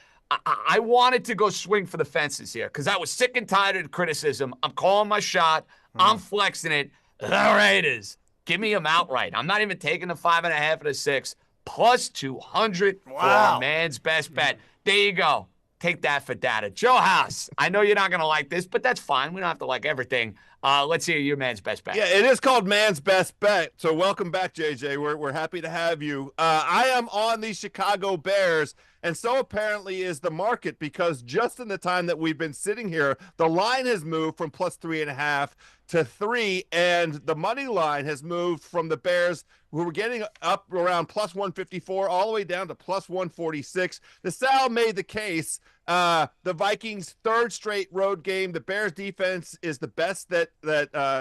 I wanted to go swing for the fences here because I was sick and tired of the criticism. I'm calling my shot. I'm flexing it. The Raiders, give me them outright. I'm not even taking the 5.5 or the 6. Plus 200 for a man's best bet. There you go. Take that for data. Joe House, I know you're not going to like this, but that's fine. We don't have to like everything. Let's hear your man's best bet. Yeah, it is called man's best bet. So welcome back, JJ. We're happy to have you. I am on the Chicago Bears, and so apparently is the market, because just in the time that we've been sitting here, the line has moved from plus 3.5 to 3, and the money line has moved from the Bears, who were getting up around plus 154, all the way down to plus 146. The Sal made the case. The Vikings' third straight road game. The Bears defense is the best that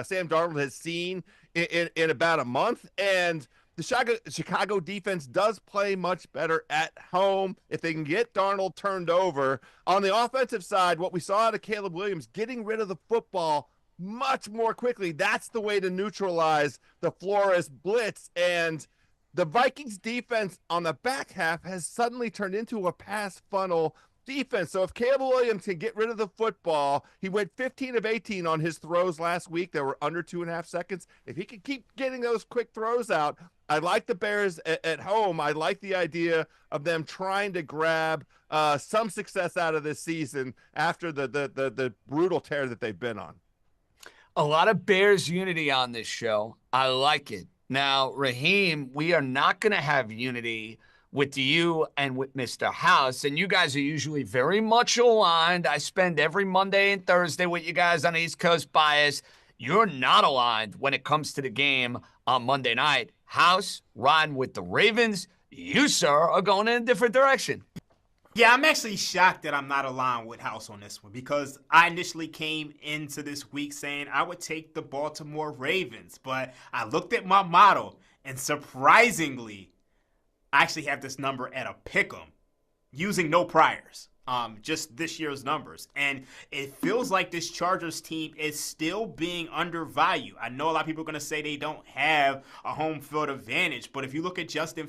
Sam Darnold has seen in about a month, and the Chicago defense does play much better at home if they can get Darnold turned over. On the offensive side, what we saw out of Caleb Williams, getting rid of the football much more quickly. That's the way to neutralize the Flores blitz. And the Vikings defense on the back half has suddenly turned into a pass funnel defense. So if Caleb Williams can get rid of the football, he went 15 of 18 on his throws last week. They were under 2.5 seconds. If he can keep getting those quick throws out, I like the Bears at home. I like the idea of them trying to grab some success out of this season after the brutal tear that they've been on. A lot of Bears unity on this show. I like it. Now, Raheem, we are not going to have unity with you and with Mr. House, and you guys are usually very much aligned. I spend every Monday and Thursday with you guys on East Coast Bias. You're not aligned when it comes to the game on Monday night. House, riding with the Ravens. You, sir, are going in a different direction. Yeah, I'm actually shocked that I'm not aligned with House on this one, because I initially came into this week saying I would take the Baltimore Ravens, but I looked at my model, and surprisingly, I actually have this number at a pick'em using no priors, just this year's numbers. And it feels like this Chargers team is still being undervalued. I know a lot of people are going to say they don't have a home field advantage, but if you look at Justin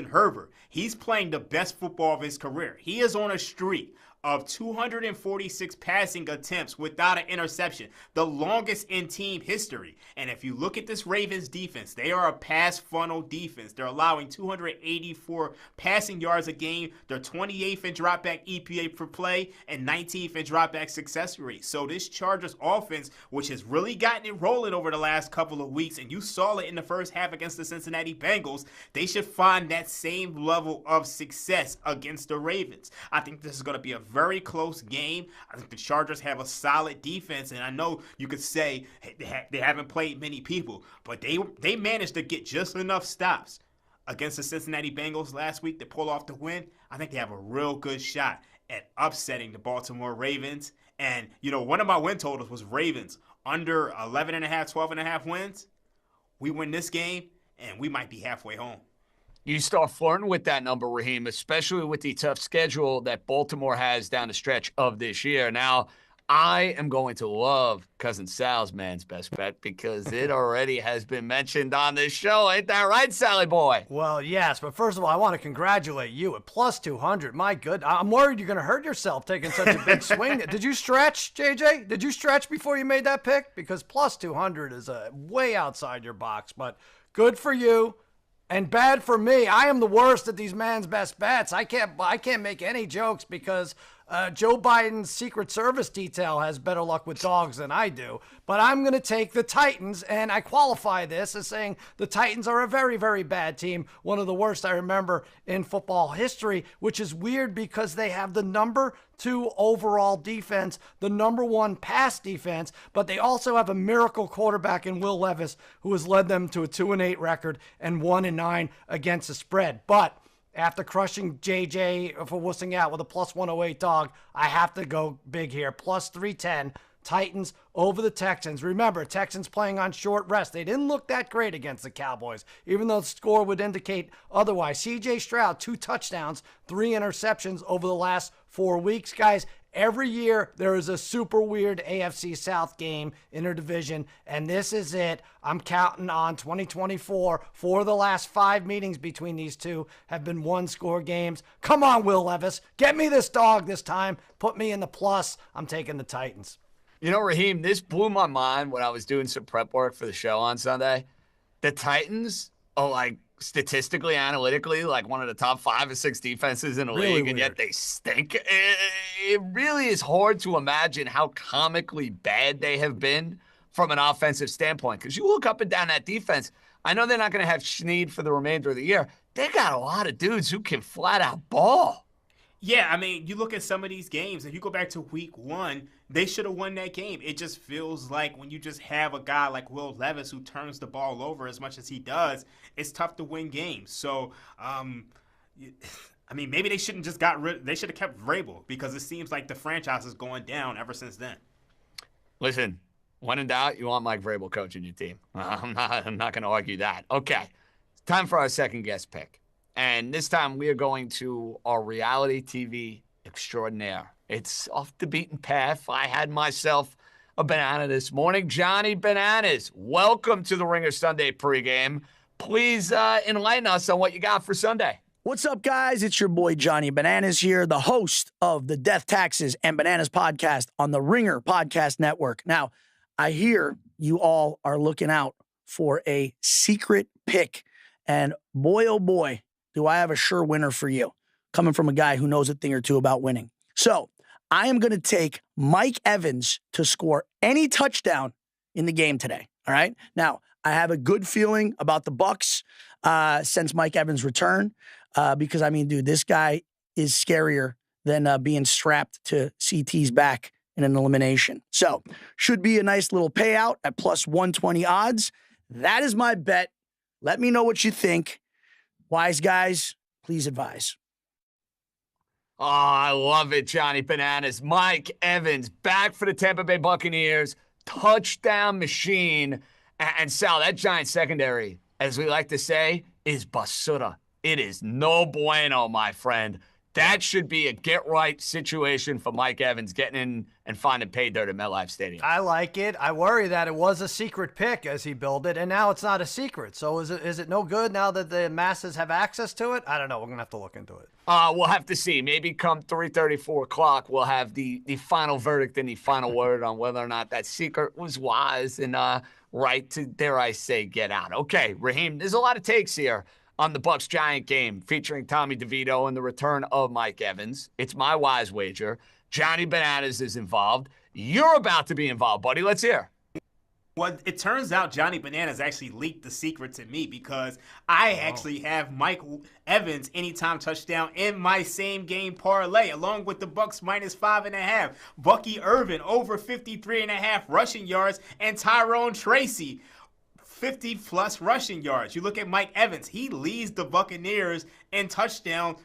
Herbert, he's playing the best football of his career. He is on a streak of 246 passing attempts without an interception, the longest in team history. And if you look at this Ravens defense, they are a pass funnel defense. They're allowing 284 passing yards a game. They're 28th in dropback EPA per play and 19th in dropback success rate. So this Chargers offense, which has really gotten it rolling over the last couple of weeks, and you saw it in the first half against the Cincinnati Bengals, they should find that same level of success against the Ravens. I think this is going to be a very close game. I think the Chargers have a solid defense, and I know you could say they haven't played many people, but they managed to get just enough stops against the Cincinnati Bengals last week to pull off the win. I think they have a real good shot at upsetting the Baltimore Ravens. And, you know, one of my win totals was Ravens under 11.5, 12.5 wins. We win this game, and we might be halfway home. You start flirting with that number, Raheem, especially with the tough schedule that Baltimore has down the stretch of this year. Now, I am going to love Cousin Sal's man's best bet because it already has been mentioned on this show. Ain't that right, Sally boy? Well, yes, but first of all, I want to congratulate you at plus 200. My good. I'm worried you're going to hurt yourself taking such a big swing. Did you stretch, JJ? Did you stretch before you made that pick? Because plus 200 is way outside your box, but good for you. And bad for me. I am the worst at these man's best bets. I can't make any jokes because Joe Biden's Secret Service detail has better luck with dogs than I do. But I'm going to take the Titans, and I qualify this as saying the Titans are a very, very bad team. One of the worst I remember in football history, which is weird because they have the number 2 overall defense, the number 1 pass defense, but they also have a miracle quarterback in Will Levis who has led them to a 2-8 record and 1-9 against the spread. But after crushing JJ for wussing out with a plus 108 dog, I have to go big here. Plus 310 Titans over the Texans. Remember, Texans playing on short rest. They didn't look that great against the Cowboys, even though the score would indicate otherwise. C.J. Stroud, 2 touchdowns, 3 interceptions over the last 4 weeks. Guys, every year there is a super weird AFC South game interdivision, and this is it. I'm counting on 2024. 4 of the last 5 meetings between these two have been 1-score games. Come on, Will Levis. Get me this dog this time. Put me in the plus. I'm taking the Titans. You know, Raheem, this blew my mind when I was doing some prep work for the show on Sunday. The Titans are, like, statistically, analytically, like one of the top 5 or 6 defenses in the league, and yet they stink. It really is hard to imagine how comically bad they have been from an offensive standpoint, because you look up and down that defense. I know they're not going to have Snead for the remainder of the year. They got a lot of dudes who can flat out ball. Yeah, I mean, you look at some of these games, and you go back to week 1, they should have won that game. It just feels like when you just have a guy like Will Levis who turns the ball over as much as he does, it's tough to win games. So, I mean, maybe they shouldn't just they should have kept Vrabel, because it seems like the franchise is going down ever since then. Listen, when in doubt, you want Mike Vrabel coaching your team. I'm not going to argue that. Okay, it's time for our second guest pick. And this time we are going to our reality TV extraordinaire. It's off the beaten path. I had myself a banana this morning. Johnny Bananas, welcome to the Ringer Sunday pregame. Please enlighten us on what you got for Sunday. What's up, guys? It's your boy Johnny Bananas here, the host of the Death, Taxes, and Bananas podcast on the Ringer Podcast Network. Now, I hear you all are looking out for a secret pick. And boy, oh boy, do I have a sure winner for you, coming from a guy who knows a thing or two about winning. So I am going to take Mike Evans to score any touchdown in the game today. All right. Now, I have a good feeling about the Bucs since Mike Evans' return, because, I mean, dude, this guy is scarier than being strapped to CT's back in an elimination. So should be a nice little payout at plus 120 odds. That is my bet. Let me know what you think. Wise guys, please advise. Oh, I love it, Johnny Bananas. Mike Evans back for the Tampa Bay Buccaneers. Touchdown machine. And Sal, that Giant secondary, as we like to say, is basura. It is no bueno, my friend. That should be a get-right situation for Mike Evans getting in and finding pay dirt at MetLife Stadium. I like it. I worry that it was a secret pick as he built it, and now it's not a secret. So is it no good now that the masses have access to it? I don't know. We're going to have to look into it. We'll have to see. Maybe come 3:30, 4 o'clock, we'll have the final verdict and the final word on whether or not that secret was wise and right to, dare I say, get out. Okay, Raheem, there's a lot of takes here on the Bucs-Giant game featuring Tommy DeVito and the return of Mike Evans. It's my wise wager. Johnny Bananas is involved. You're about to be involved, buddy. Let's hear. Well, it turns out Johnny Bananas actually leaked the secret to me, because I actually have Mike Evans anytime touchdown in my same game parlay, along with the Bucs minus 5.5. Bucky Irvin over 53.5 rushing yards, and Tyrone Tracy 50-plus rushing yards. You look at Mike Evans; he leads the Buccaneers in touchdowns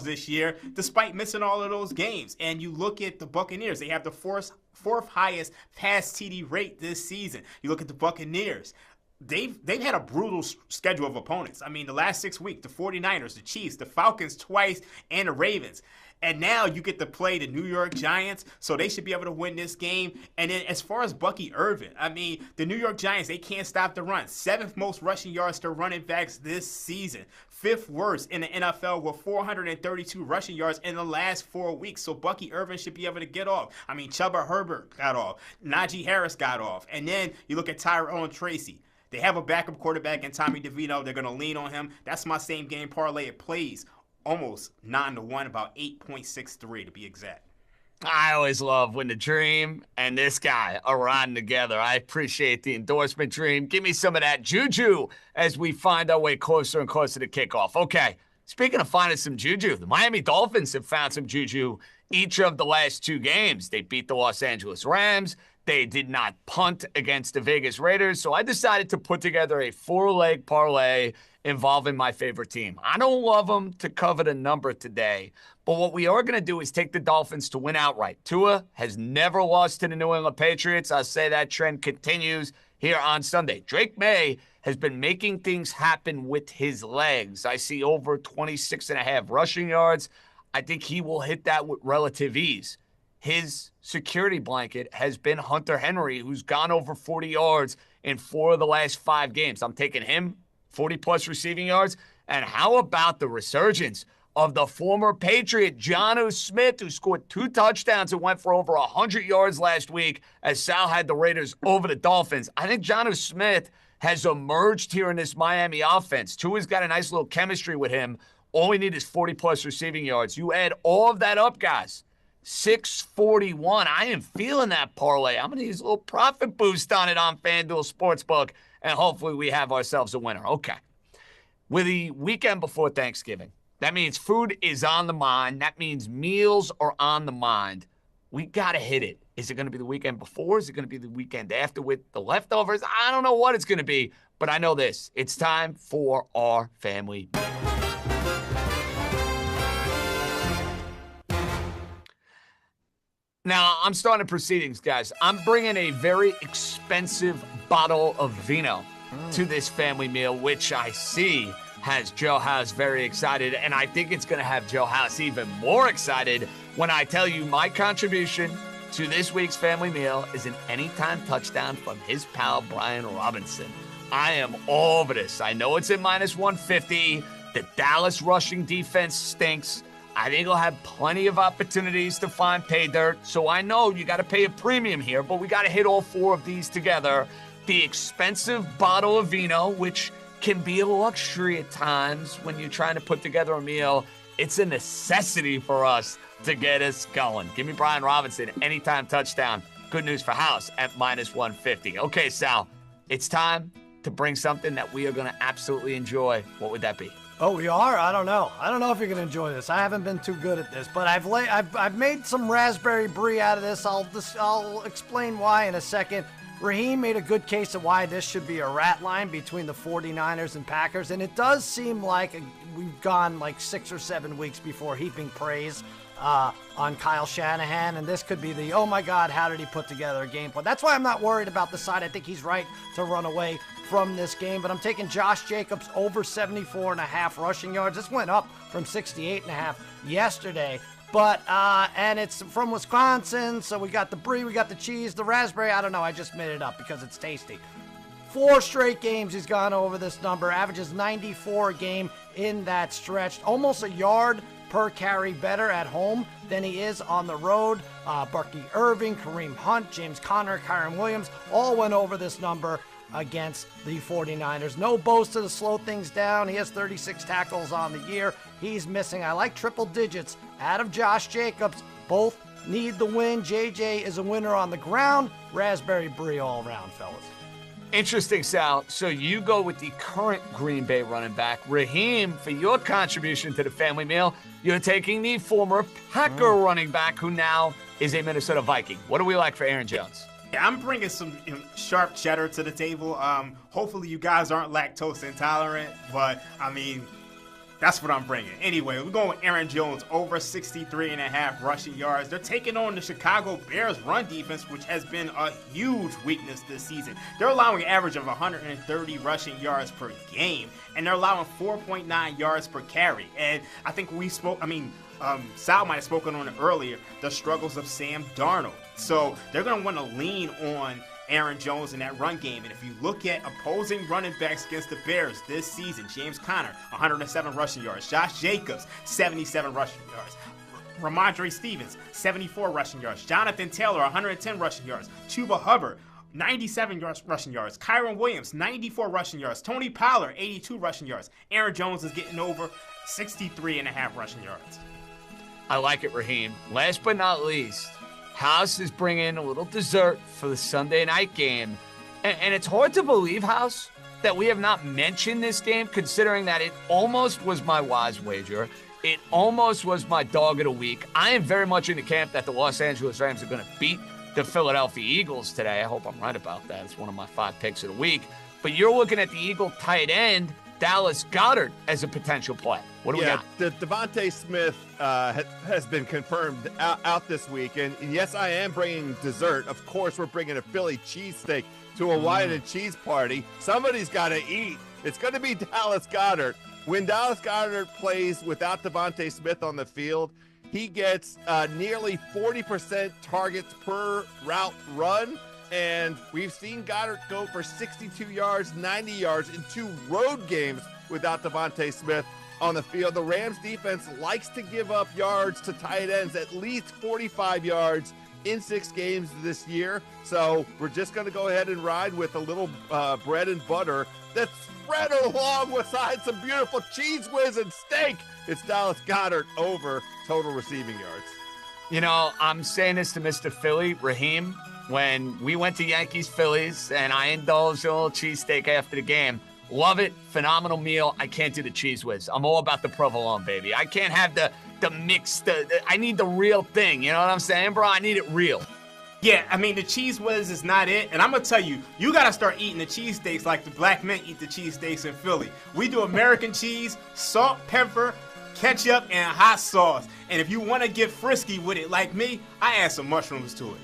this year, despite missing all of those games. And you look at the Buccaneers; they have the fourth highest pass TD rate this season. You look at the Buccaneers; they've had a brutal schedule of opponents. I mean, the last 6 weeks: the 49ers, the Chiefs, the Falcons twice, and the Ravens. And now you get to play the New York Giants, so they should be able to win this game. And then as far as Bucky Irvin, I mean, the New York Giants, they can't stop the run. 7th most rushing yards to running backs this season. 5th worst in the NFL with 432 rushing yards in the last 4 weeks. So Bucky Irvin should be able to get off. I mean, Chuba Herbert got off. Najee Harris got off. And then you look at Tyrone Tracy. They have a backup quarterback in Tommy DeVito. They're going to lean on him. That's my same game parlay. It plays almost 9-1, about 8.63 to be exact. I always love when the Dream and this guy are riding together. I appreciate the endorsement, Dream. Give me some of that juju as we find our way closer and closer to kickoff. Okay, speaking of finding some juju, the Miami Dolphins have found some juju each of the last 2 games. They beat the Los Angeles Rams. They did not punt against the Vegas Raiders, so I decided to put together a 4-leg parlay involving my favorite team. I don't love them to cover the number today, but what we are going to do is take the Dolphins to win outright. Tua has never lost to the New England Patriots. I'll say that trend continues here on Sunday. Drake May has been making things happen with his legs. I see over 26.5 rushing yards. I think he will hit that with relative ease. His security blanket has been Hunter Henry, who's gone over 40 yards in 4 of the last 5 games. I'm taking him, 40-plus receiving yards. And how about the resurgence of the former Patriot, Jonnu Smith, who scored 2 touchdowns and went for over 100 yards last week as Sal had the Raiders over the Dolphins. I think Jonnu Smith has emerged here in this Miami offense. Tua's got a nice little chemistry with him. All we need is 40-plus receiving yards. You add all of that up, guys. 641. I am feeling that parlay. I'm going to use a little profit boost on it on FanDuel Sportsbook, and hopefully we have ourselves a winner. Okay. With the weekend before Thanksgiving, that means food is on the mind. That means meals are on the mind. We got to hit it. Is it going to be the weekend before? Is it going to be the weekend after with the leftovers? I don't know what it's going to be, but I know this. It's time for our family. Now, I'm starting proceedings, guys. I'm bringing a very expensive bottle of vino to this family meal, which I see has Joe House very excited, and I think it's going to have Joe House even more excited when I tell you my contribution to this week's family meal is an anytime touchdown from his pal Brian Robinson. I am all over this. I know it's at -150. The Dallas rushing defense stinks. I think he'll have plenty of opportunities to find pay dirt. So I know you got to pay a premium here, but we got to hit all 4 of these together. The expensive bottle of vino, which can be a luxury at times when you're trying to put together a meal. It's a necessity for us to get us going. Give me Brian Robinson, anytime touchdown. Good news for House at -150. Okay, Sal, it's time to bring something that we are going to absolutely enjoy. What would that be? Oh, we are? I don't know. I don't know if you're going to enjoy this. I haven't been too good at this, but I've made some raspberry brie out of this. I'll explain why in a second. Raheem made a good case of why this should be a rat line between the 49ers and Packers, and it does seem like we've gone like 6 or 7 weeks before heaping praise on Kyle Shanahan, and this could be the, oh my God, how did he put together a game plan? That's why I'm not worried about the side. I think he's right to run away from this game, but I'm taking Josh Jacobs over 74.5 rushing yards. This went up from 68.5 yesterday, but and it's from Wisconsin, so we got the brie, we got the cheese, the raspberry. I don't know, I just made it up because it's tasty. 4 straight games he's gone over this number, averages 94 a game in that stretch, almost a yard per carry better at home than he is on the road. Bucky Irving, Kareem Hunt, James Conner, Kyron Williams all went over this number against the 49ers. No Bosa to slow things down. He has 36 tackles on the year. He's missing. I like triple digits out of Josh Jacobs. Both need the win. JJ is a winner on the ground. Raspberry brie all around, fellas. Interesting, Sal. So you go with the current Green Bay running back. Raheem, for your contribution to the family meal, you're taking the former Packer running back who now is a Minnesota Viking. What do we like for Aaron Jones? Yeah, I'm bringing some sharp cheddar to the table. Hopefully you guys aren't lactose intolerant, but I mean, that's what I'm bringing. Anyway, we're going with Aaron Jones, over 63.5 rushing yards. They're taking on the Chicago Bears run defense, which has been a huge weakness this season. They're allowing an average of 130 rushing yards per game, and they're allowing 4.9 yards per carry. And I think Sal might have spoken on it earlier, the struggles of Sam Darnold. So they're going to want to lean on Aaron Jones in that run game. And if you look at opposing running backs against the Bears this season, James Conner, 107 rushing yards. Josh Jacobs, 77 rushing yards. Ramondre Stevens, 74 rushing yards. Jonathan Taylor, 110 rushing yards. Chuba Hubbard, 97 rushing yards. Kyron Williams, 94 rushing yards. Tony Pollard, 82 rushing yards. Aaron Jones is getting over 63.5 rushing yards. I like it, Raheem. Last but not least, House is bringing a little dessert for the Sunday night game. And it's hard to believe, House, that we have not mentioned this game, considering that it almost was my wise wager. It almost was my dog of the week. I am very much in the camp that the Los Angeles Rams are going to beat the Philadelphia Eagles today. I hope I'm right about that. It's one of my 5 picks of the week. But you're looking at the Eagle tight end, Dallas Goedert, as a potential play. What do we got? Devontae Smith has been confirmed out this week. And yes, I am bringing dessert. Of course, we're bringing a Philly cheesesteak to a wine and cheese party. Somebody's got to eat. It's going to be Dallas Goedert. When Dallas Goedert plays without Devontae Smith on the field, he gets nearly 40% targets per route run. And we've seen Goddard go for 62 yards, 90 yards in 2 road games without Devontae Smith on the field. The Rams defense likes to give up yards to tight ends, at least 45 yards in 6 games this year. So we're just going to go ahead and ride with a little bread and butter that's spread along with some beautiful cheese whiz and steak. It's Dallas Goedert over total receiving yards. You know, I'm saying this to Mr. Philly, Raheem. When we went to Yankees-Phillies and I indulged in a little cheesesteak after the game, love it, phenomenal meal. I can't do the cheese whiz. I'm all about the provolone, baby. I can't have the mixed, I need the real thing. You know what I'm saying, bro? I need it real. Yeah, I mean, the cheese whiz is not it. And I'm going to tell you, you got to start eating the cheesesteaks like the black men eat the cheesesteaks in Philly. We do American cheese, salt, pepper, ketchup, and hot sauce. And if you want to get frisky with it like me, I add some mushrooms to it.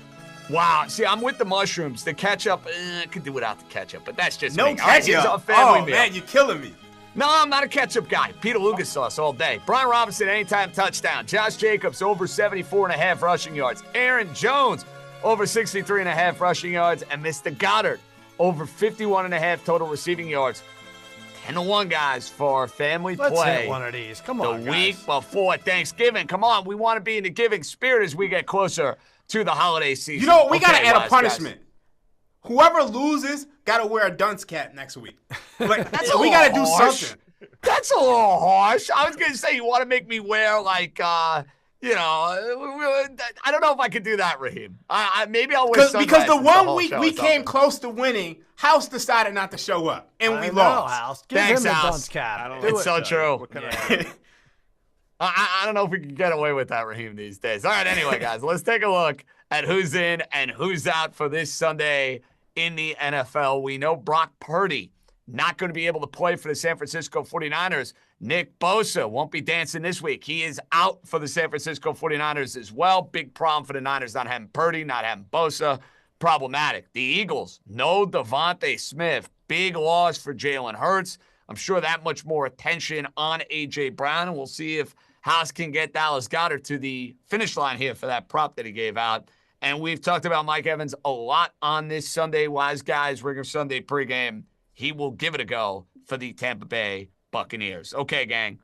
Wow. See, I'm with the mushrooms. The ketchup, I could do without the ketchup, but that's just no me. ketchup. All right, family meal. Man, you're killing me. No, I'm not a ketchup guy. Peter Lucas sauce all day. Brian Robinson, anytime touchdown. Josh Jacobs, over 74.5 rushing yards. Aaron Jones, over 63.5 rushing yards. And Mr. Goddard, over 51.5 total receiving yards. 10-1, guys, for family Let's play. hit one of these. Come on, The week before Thanksgiving. Come on, we want to be in the giving spirit as we get closer to the holiday season. You know what? We got to add a Wise punishment. guys. Whoever loses got to wear a dunce cap next week. Like, We got to do harsh. something. That's a little harsh. I was going to say you want to make me wear, like, I don't know if I could do that, Raheem. Maybe I'll wear sunglasses. Because the one whole week show we or came something. close to winning, House decided not to show up, and we I know, lost. House. Give Thanks, him the House. dunce cap. It's so true. What kind of I don't know if we can get away with that, Raheem, these days. All right, anyway, guys, let's take a look at who's in and who's out for this Sunday in the NFL. We know Brock Purdy not going to be able to play for the San Francisco 49ers. Nick Bosa won't be dancing this week. He is out for the San Francisco 49ers as well. Big problem for the Niners not having Purdy, not having Bosa. Problematic. The Eagles, no Devontae Smith. Big loss for Jalen Hurts. I'm sure that much more attention on A.J. Brown, and we'll see if House can get Dallas Goedert to the finish line here for that prop that he gave out. And we've talked about Mike Evans a lot on this Sunday. Wise Guys, Ringer Sunday pregame. He will give it a go for the Tampa Bay Buccaneers. Okay, gang,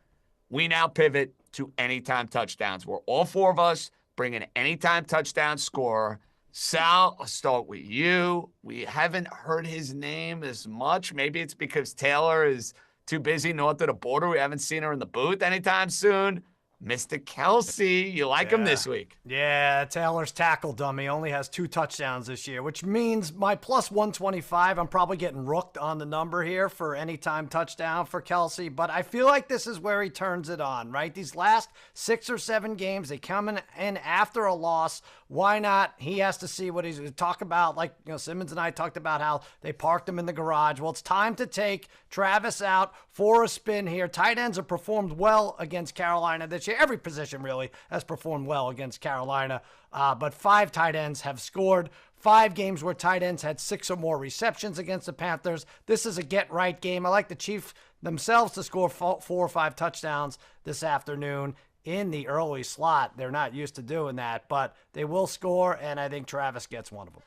we now pivot to anytime touchdowns. We're all 4 of us bringing anytime touchdown scorer. Sal, I'll start with you. We haven't heard his name as much. Maybe it's because Taylor is too busy north of the border. We haven't seen her in the booth anytime soon. Mr. Kelsey, you like him this week? Yeah, Taylor's tackle dummy only has 2 touchdowns this year, which means my plus 125, I'm probably getting rooked on the number here for anytime touchdown for Kelsey, but I feel like this is where he turns it on, right? These last 6 or 7 games, they come in after a loss. Why not? He has to see what he's going to talk about. Like, Simmons and I talked about how they parked him in the garage. Well, it's time to take Travis out for a spin here. Tight ends have performed well against Carolina this year. Every position really has performed well against Carolina, but 5 tight ends have scored. 5 games where tight ends had 6 or more receptions against the Panthers. This is a get-right game. I like the Chiefs themselves to score 4 or 5 touchdowns this afternoon in the early slot. They're not used to doing that, but they will score, and I think Travis gets one of them.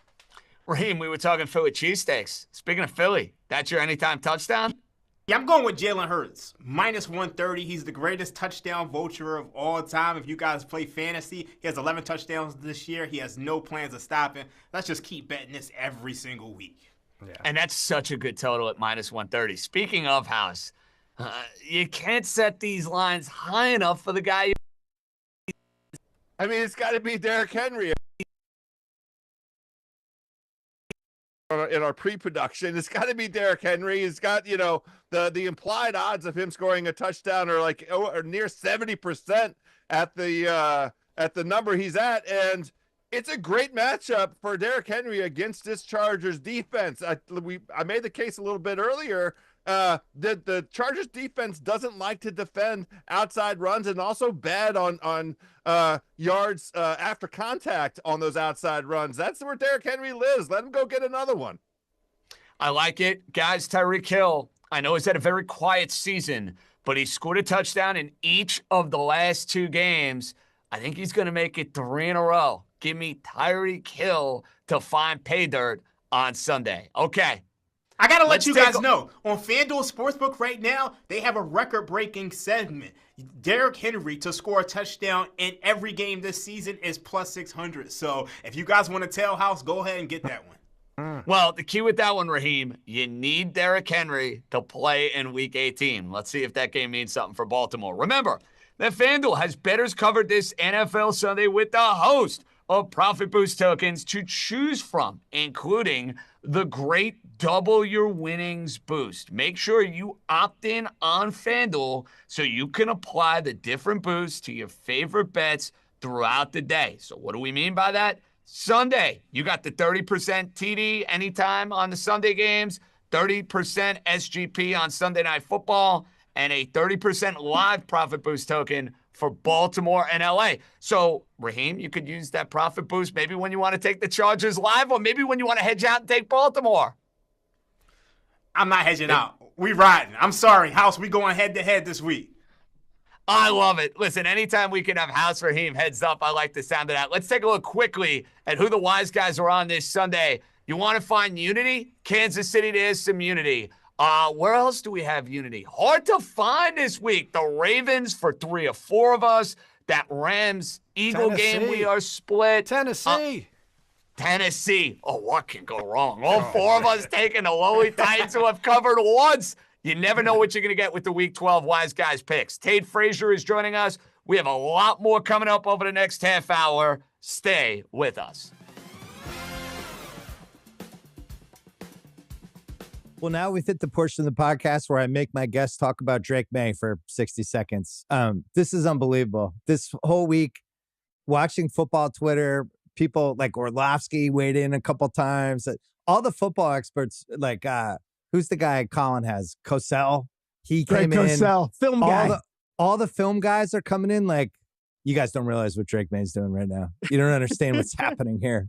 Raheem, we were talking Philly cheesesteaks. Speaking of Philly, that's your anytime touchdown? Yeah, I'm going with Jalen Hurts. Minus 130. He's the greatest touchdown vulture of all time. If you guys play fantasy, he has 11 touchdowns this year. He has no plans of stopping. Let's just keep betting this every single week. Yeah. And that's such a good total at minus 130. Speaking of House, you can't set these lines high enough for the guy. I mean, it's got to be Derrick Henry. In our pre-production, it's got to be Derrick Henry. He's got, the implied odds of him scoring a touchdown are like near 70% at the number he's at, and It's a great matchup for Derrick Henry against this Chargers defense. I made the case a little bit earlier. The Chargers defense doesn't like to defend outside runs and also bad on yards after contact on those outside runs. That's where Derrick Henry lives. Let him go get another one. I like it. Guys, Tyreek Hill, I know he's had a very quiet season, but he scored a touchdown in each of the last 2 games. I think he's going to make it 3 in a row. Give me Tyreek Hill to find pay dirt on Sunday. Okay. I got to let you guys know, on FanDuel Sportsbook right now, they have a record-breaking segment. Derrick Henry to score a touchdown in every game this season is plus 600. So if you guys want to tell house, go ahead and get that one. Well, the key with that one, Raheem, you need Derrick Henry to play in Week 18. Let's see if that game means something for Baltimore. Remember that FanDuel has bettors covered this NFL Sunday with the host of Profit Boost tokens to choose from, including the great Double Your Winnings boost. Make sure you opt in on FanDuel so you can apply the different boosts to your favorite bets throughout the day. So what do we mean by that? Sunday, you got the 30% TD anytime on the Sunday games, 30% SGP on Sunday Night Football, and a 30% live Profit Boost token for Baltimore and LA. So, Raheem, you could use that Profit Boost maybe when you want to take the Chargers live or maybe when you want to hedge out and take Baltimore. I'm not hedging out. We riding. I'm sorry, House. We going head-to-head this week. I love it. Listen, anytime we can have House Raheem heads up, I like the sound of that. Let's take a look quickly at who the wise guys are on this Sunday. You want to find unity? Kansas City, there's some unity. Where else do we have unity? Hard to find this week. The Ravens for 3 or 4 of us. That Rams-Eagle game, we are split. Tennessee. Tennessee. Oh, what can go wrong? All 4 of us taking the lowly Titans who have covered once. You never know what you're going to get with the Week 12 Wise Guys picks. Tate Frazier is joining us. We have a lot more coming up over the next half hour. Stay with us. Well, now we've hit the portion of the podcast where I make my guests talk about Drake May for 60 seconds. This is unbelievable. This whole week, watching football Twitter, people like Orlovsky weighed in a couple times. All the football experts, like, who's the guy Colin has? Cosell. He came in. Cosell, film guy. All the film guys are coming in like, you guys don't realize what Drake May's doing right now. You don't understand what's happening here.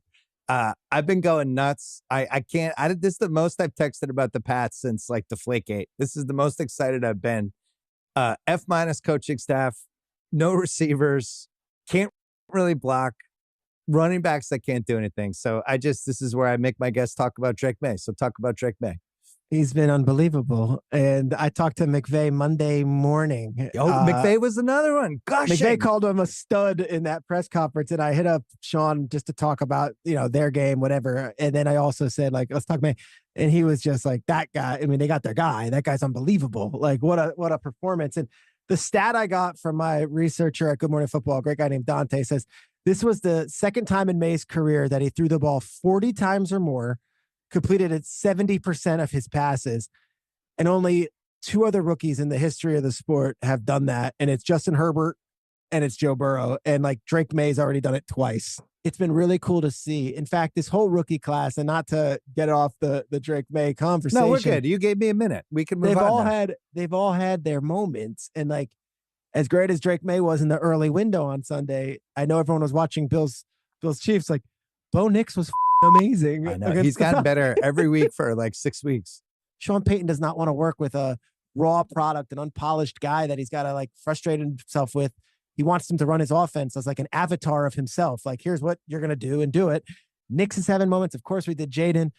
I've been going nuts. I can't. This is the most I've texted about the Pats since like Deflategate. This is the most excited I've been. F- coaching staff, no receivers, can't really block, running backs that can't do anything. So this is where I make my guests talk about Drake May. So talk about Drake May. He's been unbelievable. And I talked to McVay Monday morning. McVay was another one. Gosh, McVay called him a stud in that press conference. And I hit up Sean just to talk about, their game, whatever. And then I also said, like, let's talk May. And he was just like, that guy. I mean, they got their guy. That guy's unbelievable. Like, what a performance. And the stat I got from my researcher at Good Morning Football, a great guy named Dante, says this was the second time in May's career that he threw the ball 40 times or more, completed at 70% of his passes, and only 2 other rookies in the history of the sport have done that. And it's Justin Herbert and it's Joe Burrow. And like Drake May's already done it twice. It's been really cool to see. In fact, this whole rookie class, and not to get off the Drake May conversation. No, we're good. You gave me a minute. We can move on. They've all had their moments. And like, as great as Drake May was in the early window on Sunday, I know everyone was watching Bills Chiefs. Like, Bo Nix was amazing. I know. He's gotten better every week for like 6 weeks. Sean Payton does not want to work with a raw product, an unpolished guy that he's got to like frustrate himself with. He wants him to run his offense as like an avatar of himself. Like, here's what you're going to do and do it. Nix is having moments. Of course, we did Jaden.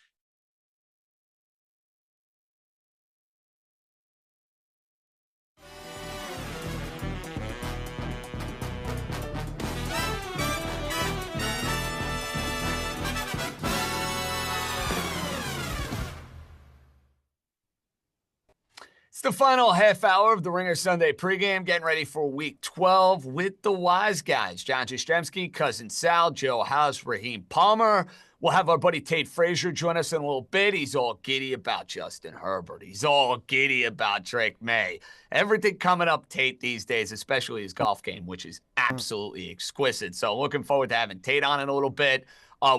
It's the final half hour of the Ringer Sunday pregame, getting ready for Week 12 with the Wise Guys. John Jastremski, Cousin Sal, Joe House, Raheem Palmer. We'll have our buddy Tate Frazier join us in a little bit. He's all giddy about Justin Herbert. He's all giddy about Drake May. Everything coming up, Tate, these days, especially his golf game, which is absolutely exquisite. So looking forward to having Tate on in a little bit.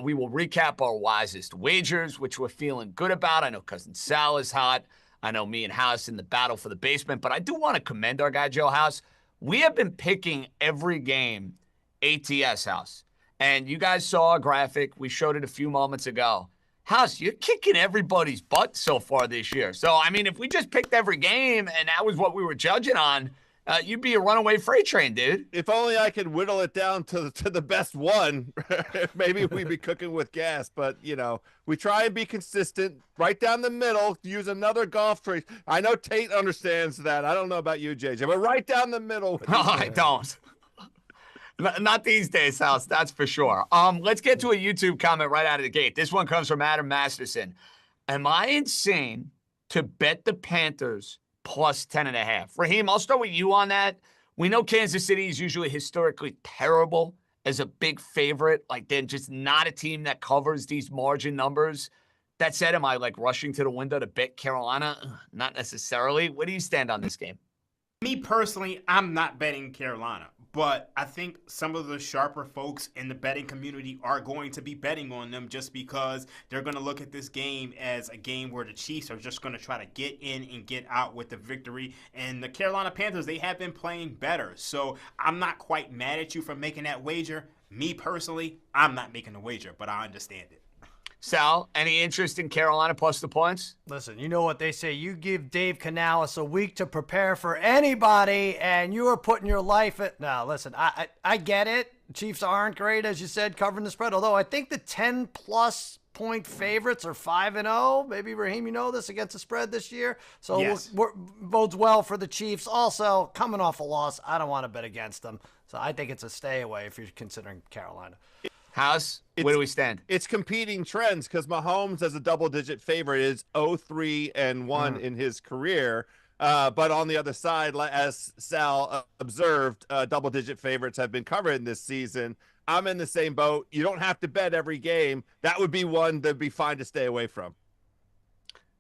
We will recap our wisest wagers, which we're feeling good about. I know Cousin Sal is hot. I know me and House in the battle for the basement. But I do want to commend our guy, Joe House. We have been picking every game ATS, House. And you guys saw a graphic. We showed it a few moments ago. House, you're kicking everybody's butt so far this year. So, I mean, if we just picked every game and that was what we were judging on, you'd be a runaway freight train, dude. If only I could whittle it down to the best one. Maybe we'd be cooking with gas. But, you know, we try and be consistent. Right down the middle, use another golf trade. I know Tate understands that. I don't know about you, JJ, but right down the middle. No, I don't. Not these days, House, that's for sure. Let's get to a YouTube comment right out of the gate. This one comes from Adam Masterson. Am I insane to bet the Panthers plus 10.5? Raheem, I'll start with you on that. We know Kansas City is usually historically terrible as a big favorite. Like, they're just not a team that covers these margin numbers. That said, am I, like, rushing to the window to bet Carolina? Not necessarily. Where do you stand on this game? Me personally, I'm not betting Carolina. But I think some of the sharper folks in the betting community are going to be betting on them just because they're going to look at this game as a game where the Chiefs are just going to try to get in and get out with the victory. And the Carolina Panthers, they have been playing better. So I'm not quite mad at you for making that wager. Me personally, I'm not making the wager, but I understand it. Sal, any interest in Carolina plus the points? Listen, you know what they say. You give Dave Canales a week to prepare for anybody, and you are putting your life at... No, listen, I get it. Chiefs aren't great, as you said, covering the spread. Although I think the 10-plus point favorites are 5-0. Maybe, Raheem, you know this, against the spread this year. So yes. Bodes well for the Chiefs. Also, coming off a loss, I don't want to bet against them. So I think it's a stay away if you're considering Carolina. House, where do we stand? It's competing trends because Mahomes as a double-digit favorite is 0-3-1 in his career. But on the other side, as Sal observed, double-digit favorites have been covered in this season. I'm in the same boat. You don't have to bet every game. That would be one that'd be fine to stay away from.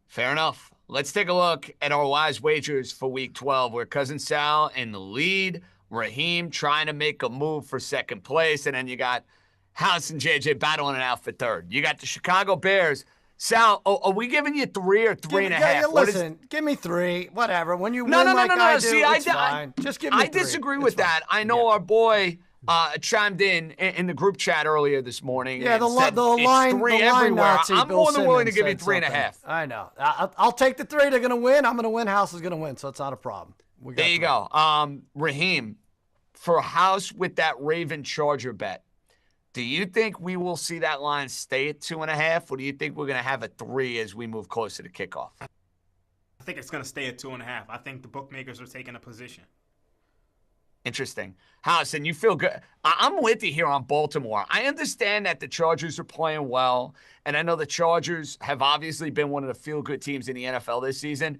Fair enough. Let's take a look at our wise wagers for Week 12. Where Cousin Sal in the lead, Raheem trying to make a move for second place, and then you got House and JJ battling it out for third. You got the Chicago Bears. Sal, are we giving you 3 or 3.5? Listen, give me 3, whatever. When you win like I do, See, it's fine. Just give me 3. I disagree with that. I know our boy chimed in the group chat earlier this morning. Yeah, the line Nazi, I'm Bill more than willing to Simmons give you 3.5. I know. I'll take the 3. They're going to win. I'm going to win. House is going to win, so it's not a problem. There you go. Raheem, for House with that Raven Charger bet, do you think we will see that line stay at 2.5, or do you think we're going to have a 3 as we move closer to kickoff? I think it's going to stay at 2.5. I think the bookmakers are taking a position. Interesting. House, and you feel good. I'm with you here on Baltimore. I understand that the Chargers are playing well, and I know the Chargers have obviously been one of the feel-good teams in the NFL this season.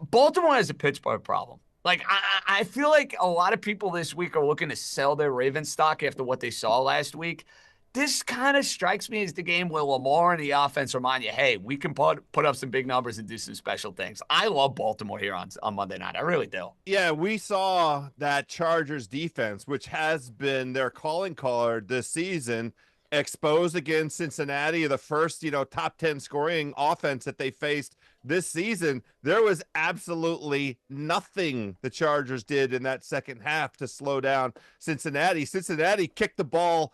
Baltimore has a Pittsburgh problem. Like, I feel like a lot of people this week are looking to sell their Ravens stock after what they saw last week. This kind of strikes me as the game where Lamar and the offense remind you, hey, we can put up some big numbers and do some special things. I love Baltimore here on Monday night. I really do. Yeah, we saw that Chargers defense, which has been their calling card this season, exposed against Cincinnati, the first, top 10 scoring offense that they faced this season. There was absolutely nothing the Chargers did in that second half to slow down Cincinnati. Cincinnati kicked the ball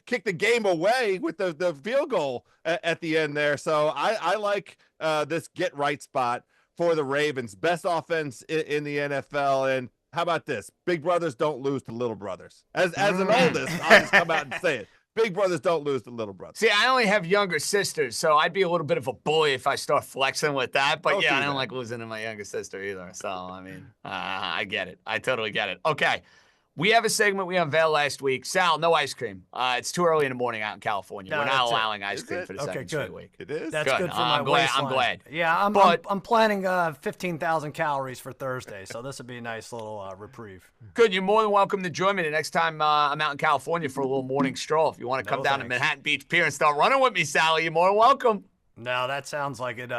kicked the game away with the field goal at the end there. So I like this get right spot for the Ravens. Best offense in the NFL. And how about this? Big brothers don't lose to little brothers. As an oldest, I'll just come out and say it. Big brothers don't lose to little brothers. See, I only have younger sisters, so I'd be a little bit of a bully if I start flexing with that. But I don't like losing to my younger sister either. So, I mean, I get it. I totally get it. Okay. We have a segment we unveiled last week. Sal, no ice cream. It's too early in the morning out in California. No, We're not that's it. allowing ice cream for the second straight week. It is? That's good for my I'm waistline. glad. Yeah, I'm planning 15,000 calories for Thursday, so this would be a nice little reprieve. Good. You're more than welcome to join me the next time I'm out in California for a little morning stroll. If you want to come down to Manhattan Beach Pier and start running with me, Sally, you're more than welcome. No, that sounds like it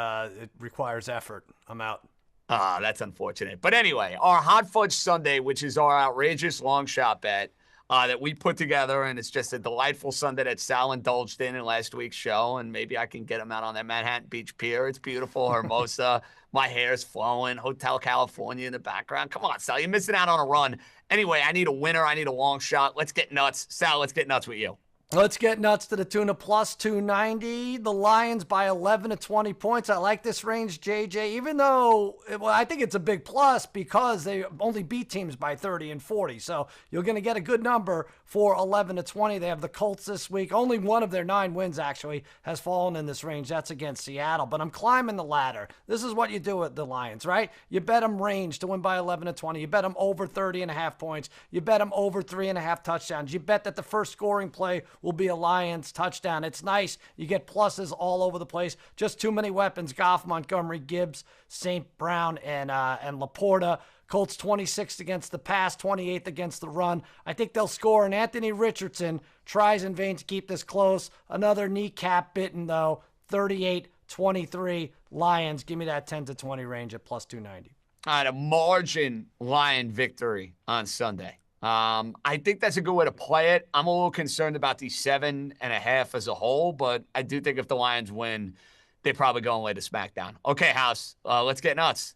requires effort. I'm out. That's unfortunate. But anyway, our Hot Fudge Sunday, which is our outrageous long shot bet that we put together, and it's just a delightful Sunday that Sal indulged in last week's show, and maybe I can get him out on that Manhattan Beach Pier. It's beautiful. Hermosa, my hair's flowing. Hotel California in the background. Come on, Sal, you're missing out on a run. Anyway, I need a winner. I need a long shot. Let's get nuts. Sal, let's get nuts with you. Let's get nuts to the tune of plus 290. The Lions by 11 to 20 points. I like this range, JJ, even though I think it's a big plus because they only beat teams by 30 and 40. So you're going to get a good number for 11 to 20. They have the Colts this week. Only one of their 9 wins, actually, has fallen in this range. That's against Seattle. But I'm climbing the ladder. This is what you do with the Lions, right? You bet them range to win by 11 to 20. You bet them over 30.5 points. You bet them over 3.5 touchdowns. You bet that the first scoring play will be a Lions touchdown. It's nice. You get pluses all over the place. Just too many weapons. Goff, Montgomery, Gibbs, St. Brown, and Laporta. Colts 26th against the pass, 28th against the run. I think they'll score, and Anthony Richardson tries in vain to keep this close. Another kneecap bitten, though. 38-23 Lions. Give me that 10 to 20 range at plus 290. All right, a margin Lion victory on Sunday. I think that's a good way to play it. I'm a little concerned about the 7.5 as a whole, but I do think if the Lions win, they probably go and lay the smack down. Okay, House, let's get nuts.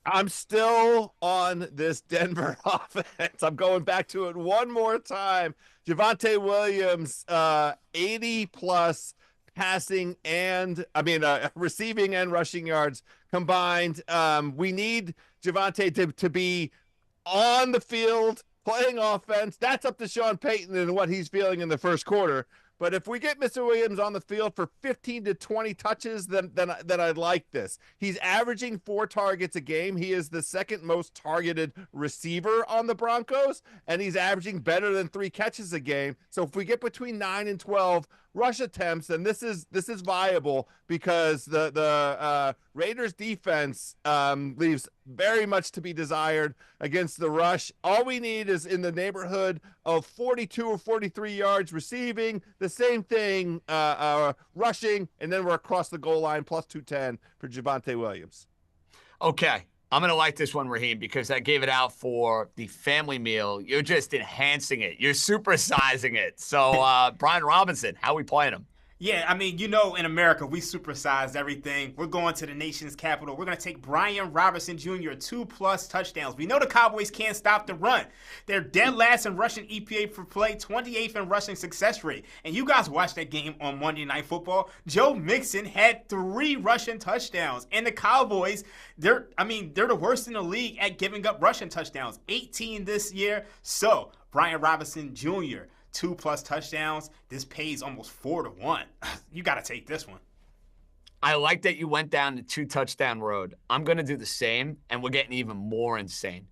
I'm still on this Denver offense. I'm going back to it one more time. Javonte Williams, 80-plus receiving and rushing yards combined. We need Javonte to be on the field, playing offense. That's up to Sean Payton and what he's feeling in the first quarter. But if we get Mr. Williams on the field for 15 to 20 touches, then I'd like this. He's averaging 4 targets a game. He is the second most targeted receiver on the Broncos, and he's averaging better than 3 catches a game. So if we get between 9 and 12 rush attempts, then this is viable because the Raiders defense leaves very much to be desired against the rush. All we need is in the neighborhood of 42 or 43 yards receiving, the same thing rushing, and then we're across the goal line plus 210 for Javonte Williams. Okay. I'm going to like this one, Raheem, because I gave it out for the family meal. You're just enhancing it. You're supersizing it. So, Brian Robinson, how are we playing him? Yeah, I mean, in America, we supersize everything. We're going to the nation's capital. We're going to take Brian Robinson Jr., 2+ touchdowns. We know the Cowboys can't stop the run. They're dead last in rushing EPA per play, 28th in rushing success rate. And you guys watched that game on Monday Night Football. Joe Mixon had 3 rushing touchdowns. And the Cowboys, they're the worst in the league at giving up rushing touchdowns, 18 this year. So, Brian Robinson Jr., 2+ touchdowns. This pays almost 4 to 1. You got to take this one. I like that you went down the 2-touchdown road. I'm going to do the same, and we're getting even more insane.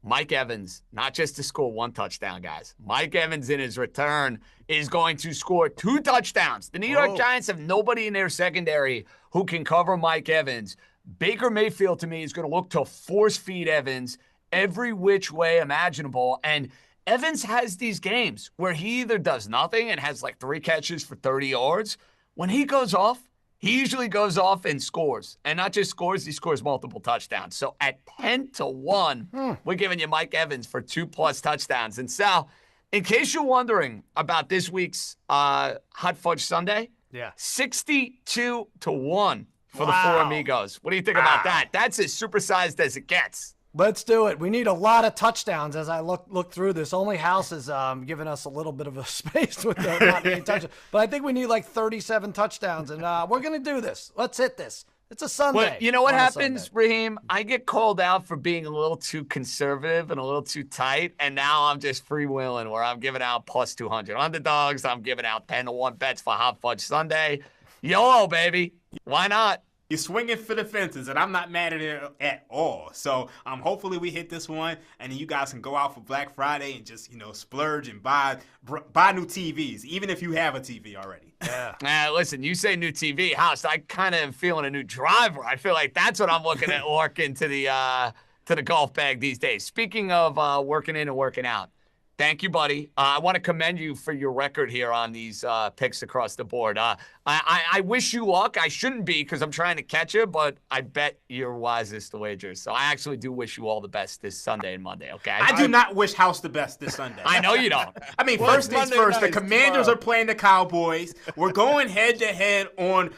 Mike Evans, not just to score 1 touchdown, guys. Mike Evans in his return is going to score 2 touchdowns. The New York Giants have nobody in their secondary who can cover Mike Evans. Baker Mayfield, to me, is going to look to force feed Evans every which way imaginable, and Evans has these games where he either does nothing and has like 3 catches for 30 yards. When he goes off, he usually goes off and scores. And not just scores, he scores multiple touchdowns. So at 10 to 1, we're giving you Mike Evans for 2+ touchdowns. And Sal, in case you're wondering about this week's Hot Fudge Sunday, 62 to 1 for the 4 amigos. What do you think about that? That's as supersized as it gets. Let's do it. We need a lot of touchdowns as I look through this. Only House is giving us a little bit of a space with the not many touchdowns. But I think we need like 37 touchdowns, and we're going to do this. Let's hit this. It's a Sunday. Well, you know what happens, Raheem? I get called out for being a little too conservative and a little too tight, and now I'm just freewheeling where I'm giving out plus 200 underdogs. I'm giving out 10 to 1 bets for Hot Fudge Sunday. YOLO, baby. Why not? You're swinging for the fences, and I'm not mad at it at all. So hopefully we hit this one, and then you guys can go out for Black Friday and just, splurge and buy new TVs, even if you have a TV already. Yeah. Listen, you say new TV, House. I kind of am feeling a new driver. I feel like that's what I'm looking at working to the golf bag these days. Speaking of working in and working out, thank you, buddy. I want to commend you for your record here on these picks across the board. I wish you luck. I shouldn't be because I'm trying to catch you, but I bet you're wisest to wagers. So I actually do wish you all the best this Sunday and Monday, okay? I do not wish House the best this Sunday. I know you don't. I mean, Well, first things Monday first, the night, Commanders tomorrow. are playing the Cowboys. We're going head-to-head on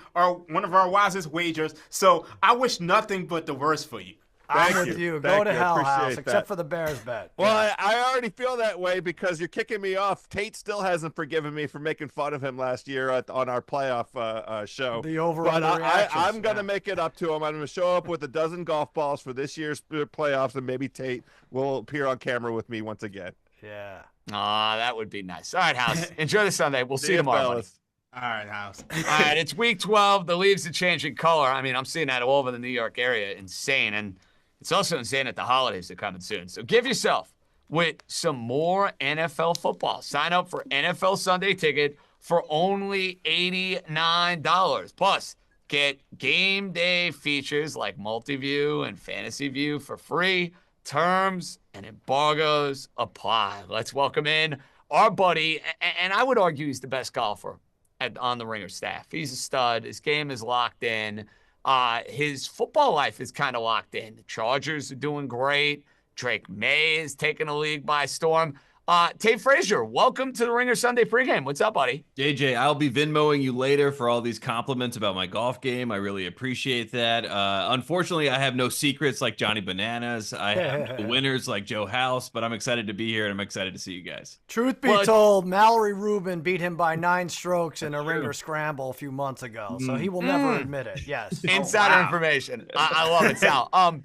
one of our wisest wagers. So I wish nothing but the worst for you. I'm Thank with you. you. Thank Go to you. hell, Appreciate House, that. except for the Bears bet. Well, I already feel that way because you're kicking me off. Tate still hasn't forgiven me for making fun of him last year on our playoff show. The over But I'm going to yeah. make it up to him. I'm going to show up with a dozen golf balls for this year's playoffs, and maybe Tate will appear on camera with me once again. Yeah. Aw, that would be nice. All right, House. Enjoy the Sunday. We'll see you tomorrow, buddy. fellas. All right, House. All right, it's week 12. The leaves are changing color. I mean, I'm seeing that all over the New York area. Insane. And it's also insane that the holidays are coming soon. So give yourself with some more NFL football. Sign up for NFL Sunday Ticket for only $89. Plus, get game day features like Multiview and Fantasy View for free. Terms and embargoes apply. Let's welcome in our buddy, and I would argue he's the best golfer on the Ringer staff. He's a stud. His game is locked in. His football life is kind of locked in. The Chargers are doing great. Drake May is taking the league by storm. Tate Frazier, welcome to the Ringer Sunday pregame. What's up, buddy? JJ, I'll be Venmoing you later for all these compliments about my golf game. I really appreciate that. Unfortunately, I have no secrets like Johnny Bananas. I have no winners like Joe House, but I'm excited to be here and I'm excited to see you guys. Truth be told, Mallory Rubin beat him by 9 strokes in a Ringer scramble a few months ago, so he will never admit it. Yes. Insider information. I love it, Sal.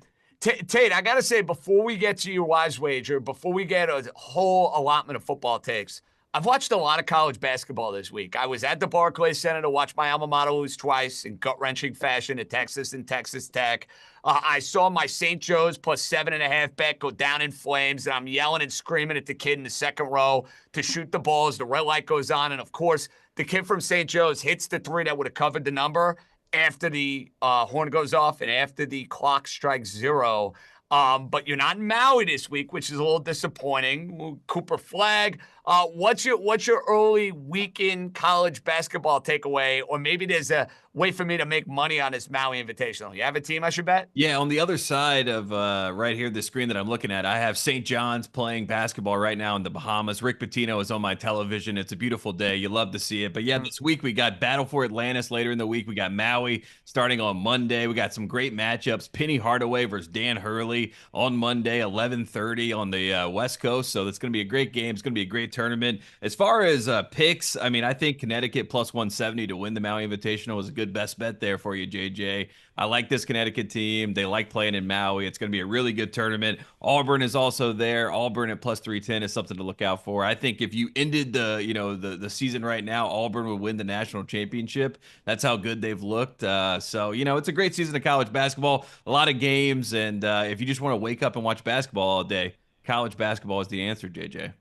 Tate, I got to say, before we get to your wise wager, before we get a whole allotment of football takes, I've watched a lot of college basketball this week. I was at the Barclays Center to watch my alma mater lose twice in gut-wrenching fashion at Texas and Texas Tech. I saw my St. Joe's plus 7.5 bet go down in flames, and I'm yelling and screaming at the kid in the second row to shoot the ball as the red light goes on. And, of course, the kid from St. Joe's hits the three that would have covered the number after the horn goes off and after the clock strikes 0. But you're not in Maui this week, which is a little disappointing. Cooper Flag. What's your early weekend college basketball takeaway? Or maybe there's a way for me to make money on this Maui Invitational. You have a team I should bet? Yeah, on the other side of right here, the screen that I'm looking at, I have St. John's playing basketball right now in the Bahamas. Rick Pitino is on my television. It's a beautiful day. You love to see it. But yeah, this week we got Battle for Atlantis later in the week. We got Maui starting on Monday. We got some great matchups. Penny Hardaway versus Dan Hurley on Monday, 11:30 on the West Coast. So that's going to be a great game. It's going to be a great tournament. As far as picks, I mean, I think Connecticut plus 170 to win the Maui Invitational is a good best bet there for you, JJ. I like this Connecticut team. They like playing in Maui. It's going to be a really good tournament. Auburn is also there. Auburn at plus 310 is something to look out for. I think if you ended the season right now, Auburn would win the national championship. That's how good they've looked. So it's a great season of college basketball. A lot of games, and if you just want to wake up and watch basketball all day, college basketball is the answer, JJ.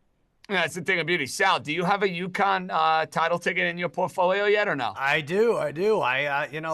That's the thing of beauty. Sal, do you have a UConn title ticket in your portfolio yet or no? I do.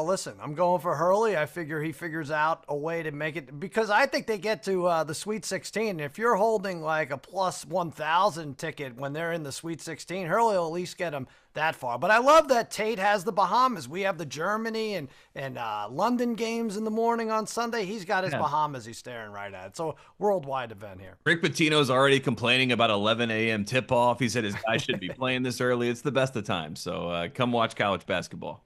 Listen, I'm going for Hurley. I figure he figures out a way to make it, because I think they get to the Sweet 16. If you're holding like a plus 1,000 ticket when they're in the Sweet 16, Hurley will at least get them that far. But I love that Tate has the Bahamas. We have the Germany and London games in the morning on Sunday. He's got his Bahamas he's staring right at. It's a worldwide event here. Rick Pitino's already complaining about 11 a.m. tip-off. He said his guy shouldn't be playing this early. It's the best of times. So come watch college basketball.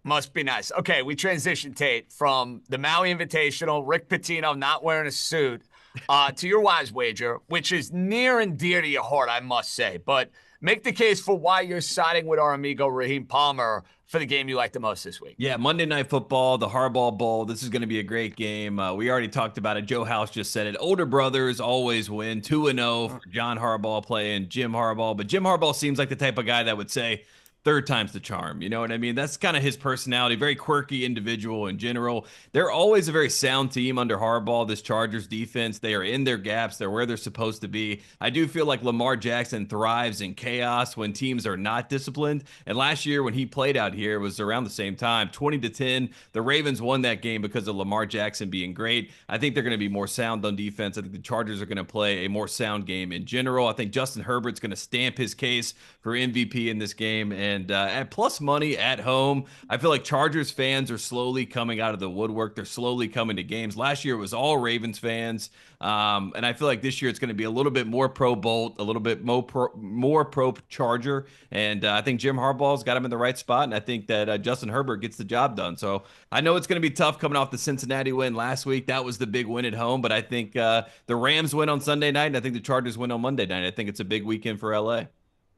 Must be nice. Okay, we transitioned, Tate, from the Maui Invitational, Rick Pitino not wearing a suit, to your wise wager, which is near and dear to your heart, I must say. But make the case for why you're siding with our amigo Raheem Palmer for the game you like the most this week. Yeah, Monday Night Football, the Harbaugh Bowl. This is going to be a great game. We already talked about it. Joe House just said it. Older brothers always win. 2-0 for John Harbaugh playing Jim Harbaugh. But Jim Harbaugh seems like the type of guy that would say, third time's the charm. You know what I mean? That's kind of his personality, very quirky individual in general. They're always a very sound team under Harbaugh, this Chargers defense. They are in their gaps. They're where they're supposed to be. I do feel like Lamar Jackson thrives in chaos when teams are not disciplined. And last year when he played out here, it was around the same time, 20-10. The Ravens won that game because of Lamar Jackson being great. I think they're going to be more sound on defense. I think the Chargers are going to play a more sound game in general. I think Justin Herbert's going to stamp his case for MVP in this game. And at plus money at home, I feel like Chargers fans are slowly coming out of the woodwork. They're slowly coming to games. Last year it was all Ravens fans. And I feel like this year it's going to be a little bit more pro Bolt, a little bit more pro Charger. And I think Jim Harbaugh's got him in the right spot. And I think that Justin Herbert gets the job done. So I know it's going to be tough coming off the Cincinnati win last week. That was the big win at home. But I think the Rams win on Sunday night, and I think the Chargers win on Monday night. I think it's a big weekend for LA.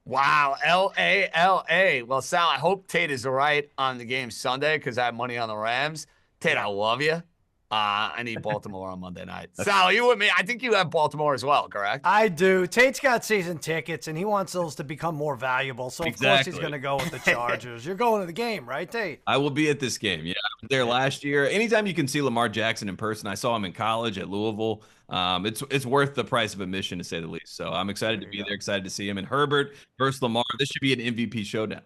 Wow, L-A-L-A. Well, Sal, I hope Tate is right on the game Sunday because I have money on the Rams. Tate, I love you. I need Baltimore on Monday night. Sal, you with me? I think you have Baltimore as well, correct? I do. Tate's got season tickets, and he wants those to become more valuable. So, of course, he's going to go with the Chargers. You're going to the game, right, Tate? I will be at this game. Yeah, I was there last year. Anytime you can see Lamar Jackson in person, I saw him in college at Louisville. It's worth the price of admission, to say the least. So I'm excited to be there, excited to see him. And Herbert versus Lamar, this should be an MVP showdown.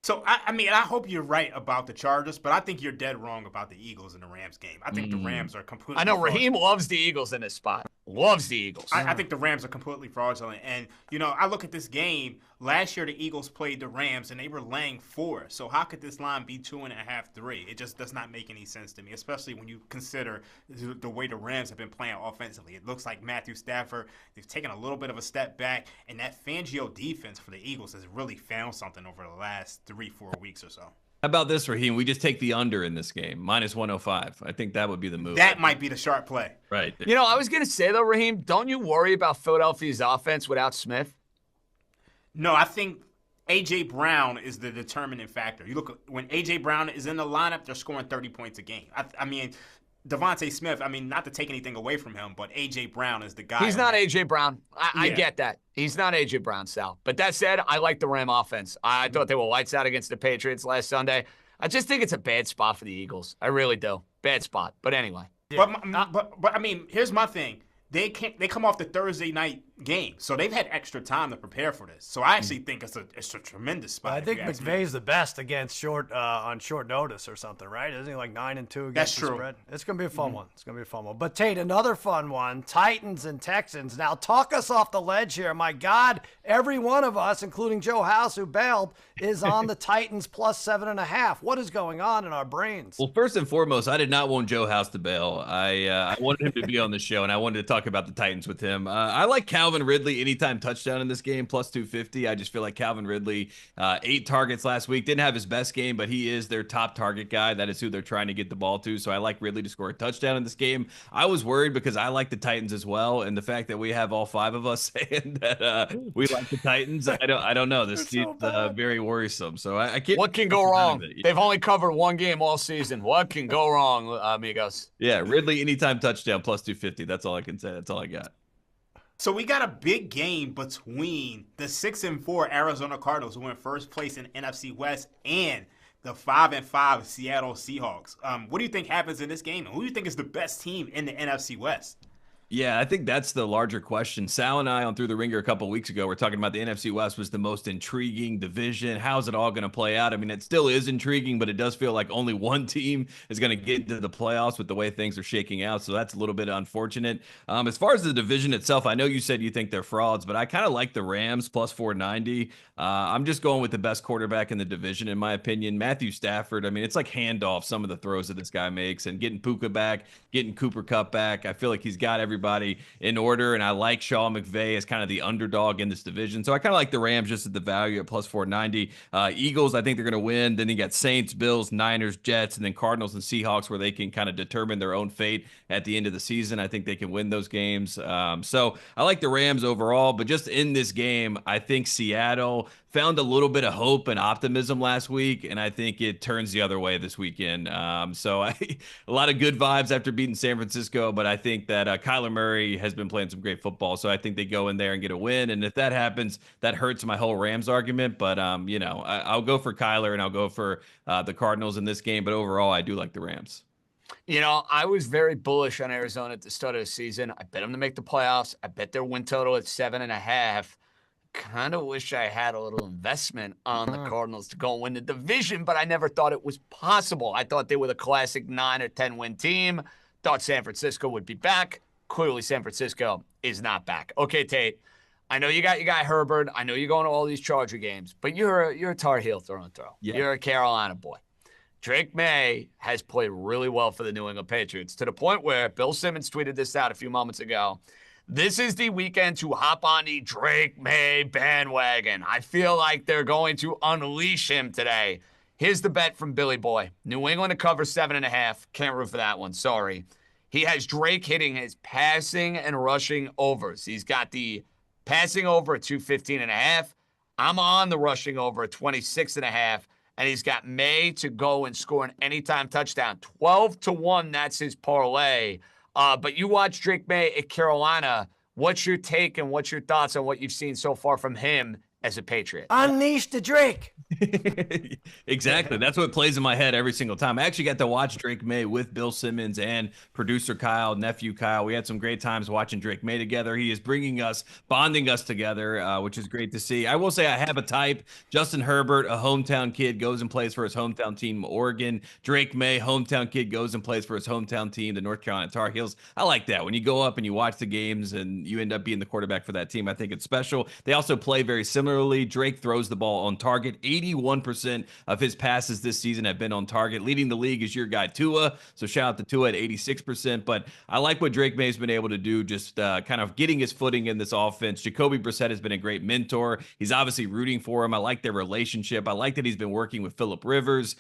So, I mean, I hope you're right about the Chargers, but I think you're dead wrong about the Eagles and the Rams game. I think the Rams are completely I know fraudulent. Raheem loves the Eagles in this spot. Loves the Eagles. I think the Rams are completely fraudulent. And, you know, I look at this game. Last year, the Eagles played the Rams, and they were laying 4. So how could this line be 2.5, 3? It just does not make any sense to me, especially when you consider the way the Rams have been playing offensively. It looks like Matthew Stafford, they've taken a little bit of a step back, and that Fangio defense for the Eagles has really found something over the last 3-4 weeks or so. How about this, Raheem? We just take the under in this game, minus 105. I think that would be the move. That might be the sharp play. Right. You know, I was going to say, though, Raheem, don't you worry about Philadelphia's offense without Smith? No, I think A.J. Brown is the determining factor. You look, when A.J. Brown is in the lineup, they're scoring 30 points a game. I mean, Devontae Smith, I mean, not to take anything away from him, but A.J. Brown is the guy. He's not A.J. Brown. I get that. He's not A.J. Brown, Sal. But that said, I like the Ram offense. I thought they were lights out against the Patriots last Sunday. I just think it's a bad spot for the Eagles. I really do. Bad spot. But anyway. But I mean, here's my thing. They come off the Thursday night game, so they've had extra time to prepare for this. So I actually think it's a tremendous spot. I think McVay's the best against on short notice or something, right? Isn't he like 9-2 against the spread? It's gonna be a fun one. It's gonna be a fun one. But Tate, another fun one: Titans and Texans. Now talk us off the ledge here. My God, every one of us, including Joe House, who bailed, is on the Titans plus 7.5. What is going on in our brains? Well, first and foremost, I did not want Joe House to bail. I wanted him to be on the show, and I wanted to talk about the Titans with him. I like Calvin Ridley anytime touchdown in this game, plus 250. I just feel like Calvin Ridley, 8 targets last week, didn't have his best game, but he is their top target guy. That is who they're trying to get the ball to. So I like Ridley to score a touchdown in this game. I was worried because I like the Titans as well, and the fact that we have all 5 of us saying that we like the Titans, I don't know. This seems very worrisome. So I can't. What can go wrong? They've only covered 1 game all season. What can go wrong, amigos? Yeah, Ridley anytime touchdown plus 250. That's all I can say. That's all I got. So we got a big game between the 6-4 Arizona Cardinals, who went first place in NFC West, and the 5-5 Seattle Seahawks. What do you think happens in this game? And who do you think is the best team in the NFC West? Yeah, I think that's the larger question. Sal and I on Through the Ringer a couple of weeks ago were talking about the NFC West was the most intriguing division. How's it all going to play out? I mean, it still is intriguing, but it does feel like only one team is going to get into the playoffs with the way things are shaking out. So that's a little bit unfortunate. As far as the division itself, I know you said you think they're frauds, but I kind of like the Rams plus 490. I'm just going with the best quarterback in the division, in my opinion. Matthew Stafford, I mean, it's like handoff, some of the throws that this guy makes, and getting Puka back, getting Cooper Kupp back. I feel like he's got everybody in order, and I like Sean McVay as kind of the underdog in this division. So I kind of like the Rams just at the value at plus 490. Eagles, I think they're going to win. Then you got Saints, Bills, Niners, Jets, and then Cardinals and Seahawks, where they can kind of determine their own fate at the end of the season. I think they can win those games. So I like the Rams overall, but just in this game, I think Seattle found a little bit of hope and optimism last week, and I think it turns the other way this weekend. So a lot of good vibes after beating San Francisco, but I think that Kyler Murray has been playing some great football, so I think they go in there and get a win. And if that happens, that hurts my whole Rams argument. But I'll go for Kyler and I'll go for the Cardinals in this game. But overall, I do like the Rams. I was very bullish on Arizona at the start of the season. I bet them to make the playoffs. I bet their win total at 7.5. Kind of wish I had a little investment on the Cardinals to go and win the division, but I never thought it was possible. I thought they were the classic 9 or 10 win team. Thought San Francisco would be back. Clearly, San Francisco is not back. Okay, Tate. I know you got your guy Herbert. I know you're going to all these Charger games, but you're a Tar Heel through and through. Yeah. You're a Carolina boy. Drake May has played really well for the New England Patriots to the point where Bill Simmons tweeted this out a few moments ago. This is the weekend to hop on the Drake May bandwagon. I feel like they're going to unleash him today. Here's the bet from Billy Boy. New England to cover 7.5. Can't root for that one. Sorry. He has Drake hitting his passing and rushing overs. He's got the passing over at 215.5. I'm on the rushing over at 26.5. And he's got May to go and score an anytime touchdown. 12-1, that's his parlay. But you watch Drake May at Carolina. What's your take and what's your thoughts on what you've seen so far from him as a Patriot? Unleash the Drake. Exactly. That's what plays in my head every single time. I actually got to watch Drake May with Bill Simmons and producer Kyle, nephew Kyle. We had some great times watching Drake May together. He is bonding us together, which is great to see. I will say I have a type. Justin Herbert, a hometown kid, goes and plays for his hometown team, Oregon. Drake May, hometown kid, goes and plays for his hometown team, the North Carolina Tar Heels. I like that. When you go up and you watch the games and you end up being the quarterback for that team, I think it's special. They also play very similarly. Drake throws the ball on target. 81% of his passes this season have been on target. Leading the league is your guy Tua, so shout out to Tua at 86%. But I like what Drake May's been able to do, just kind of getting his footing in this offense. Jacoby Brissett has been a great mentor. He's obviously rooting for him. I like their relationship. I like that he's been working with Phillip Rivers.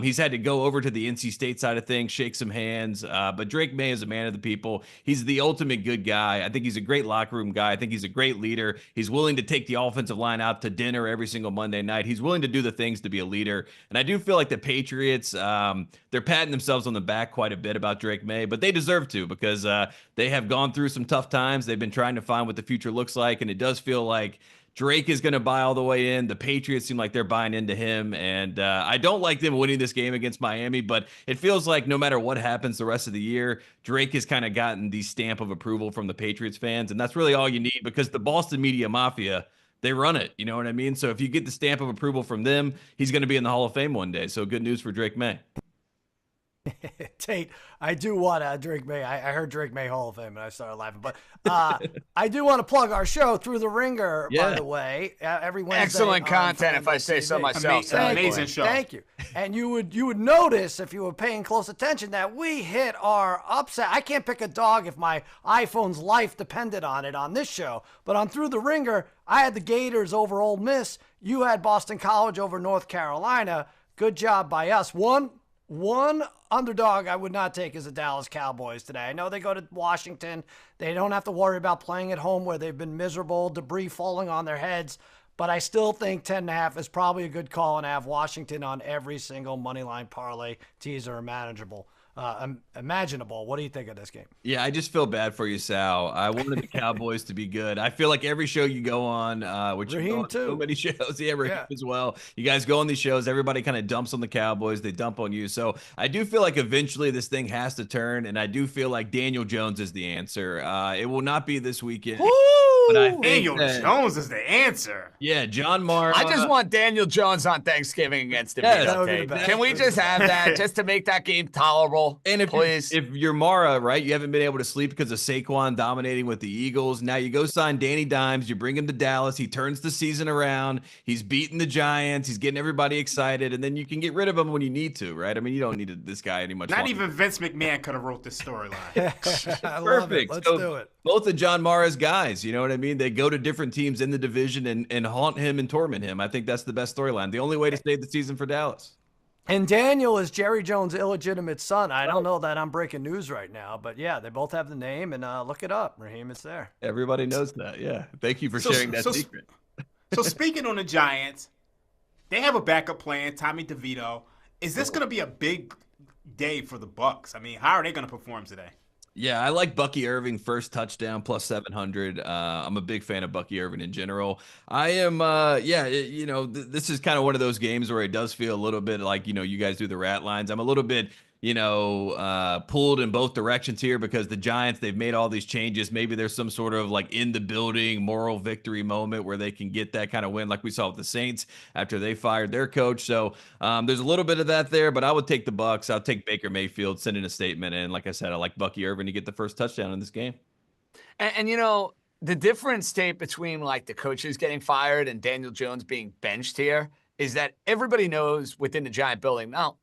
He's had to go over to the NC State side of things, shake some hands. But Drake May is a man of the people. He's the ultimate good guy. I think he's a great locker room guy. I think he's a great leader. He's willing to take the offensive line out to dinner every single Monday night. He's willing to do the things to be a leader. And I do feel like the Patriots, they're patting themselves on the back quite a bit about Drake May, but they deserve to because they have gone through some tough times. They've been trying to find what the future looks like, and it does feel like Drake is going to buy all the way in. The Patriots seem like they're buying into him, and I don't like them winning this game against Miami, but it feels like no matter what happens the rest of the year, Drake has kind of gotten the stamp of approval from the Patriots fans, and that's really all you need because the Boston media mafia, they run it. You know what I mean? So if you get the stamp of approval from them, he's going to be in the Hall of Fame one day. So good news for Drake May. Tate, I do want Drake May. I heard Drake May Hall of Fame and I started laughing. But I do want to plug our show Through the Ringer, by the way, every Wednesday. Excellent content, if I say so myself. Amazing show. Thank you. And you would notice if you were paying close attention that we hit our upset. I can't pick a dog if my iPhone's life depended on it on this show. But on Through the Ringer, I had the Gators over Ole Miss. You had Boston College over North Carolina. Good job by us. One underdog I would not take is the Dallas Cowboys today. I know they go to Washington. They don't have to worry about playing at home where they've been miserable, debris falling on their heads. But I still think 10.5 is probably a good call and have Washington on every single moneyline parlay, teaser, imaginable. What do you think of this game? Yeah, I just feel bad for you, Sal. I wanted the Cowboys to be good. I feel like every show you go on, which you go on so many shows, Raheem as well. You guys go on these shows, everybody kind of dumps on the Cowboys, they dump on you. So I do feel like eventually this thing has to turn, and I do feel like Daniel Jones is the answer. It will not be this weekend. Woo! But I think Daniel Jones is the answer. Yeah, John Mara. I just want Daniel Jones on Thanksgiving against the Can we just have that just to make that game tolerable? And please, if you're Mara, right, you haven't been able to sleep because of Saquon dominating with the Eagles. Now you go sign Danny Dimes. You bring him to Dallas. He turns the season around. He's beating the Giants. He's getting everybody excited, and then you can get rid of him when you need to, right? I mean, you don't need this guy any much Not longer. even Vince McMahon could have wrote this storyline. Perfect. Let's do it. Both of John Mara's guys, you know what I mean? They go to different teams in the division and haunt him and torment him. I think that's the best storyline. The only way to save the season for Dallas. And Daniel is Jerry Jones' illegitimate son. I don't know that I'm breaking news right now, but yeah, they both have the name, and look it up. Raheem, it's there. Everybody knows that, yeah. Thank you for sharing that secret. So speaking on the Giants, they have a backup plan, Tommy DeVito. Is this going to be a big day for the Bucs? I mean, how are they going to perform today? Yeah, I like Bucky Irving first touchdown plus 700. I'm a big fan of Bucky Irving in general. I am, this is kind of one of those games where it does feel a little bit like, you guys do the rat lines. I'm a little bit, pulled in both directions here because the Giants, they've made all these changes. Maybe there's some sort of like in the building moral victory moment where they can get that kind of win like we saw with the Saints after they fired their coach. So there's a little bit of that there, but I would take the Bucs. I'll take Baker Mayfield, send in a statement. And like I said, I like Bucky Irving to get the first touchdown in this game. And the difference, Tate, between like the coaches getting fired and Daniel Jones being benched here is that everybody knows within the Giant building, no,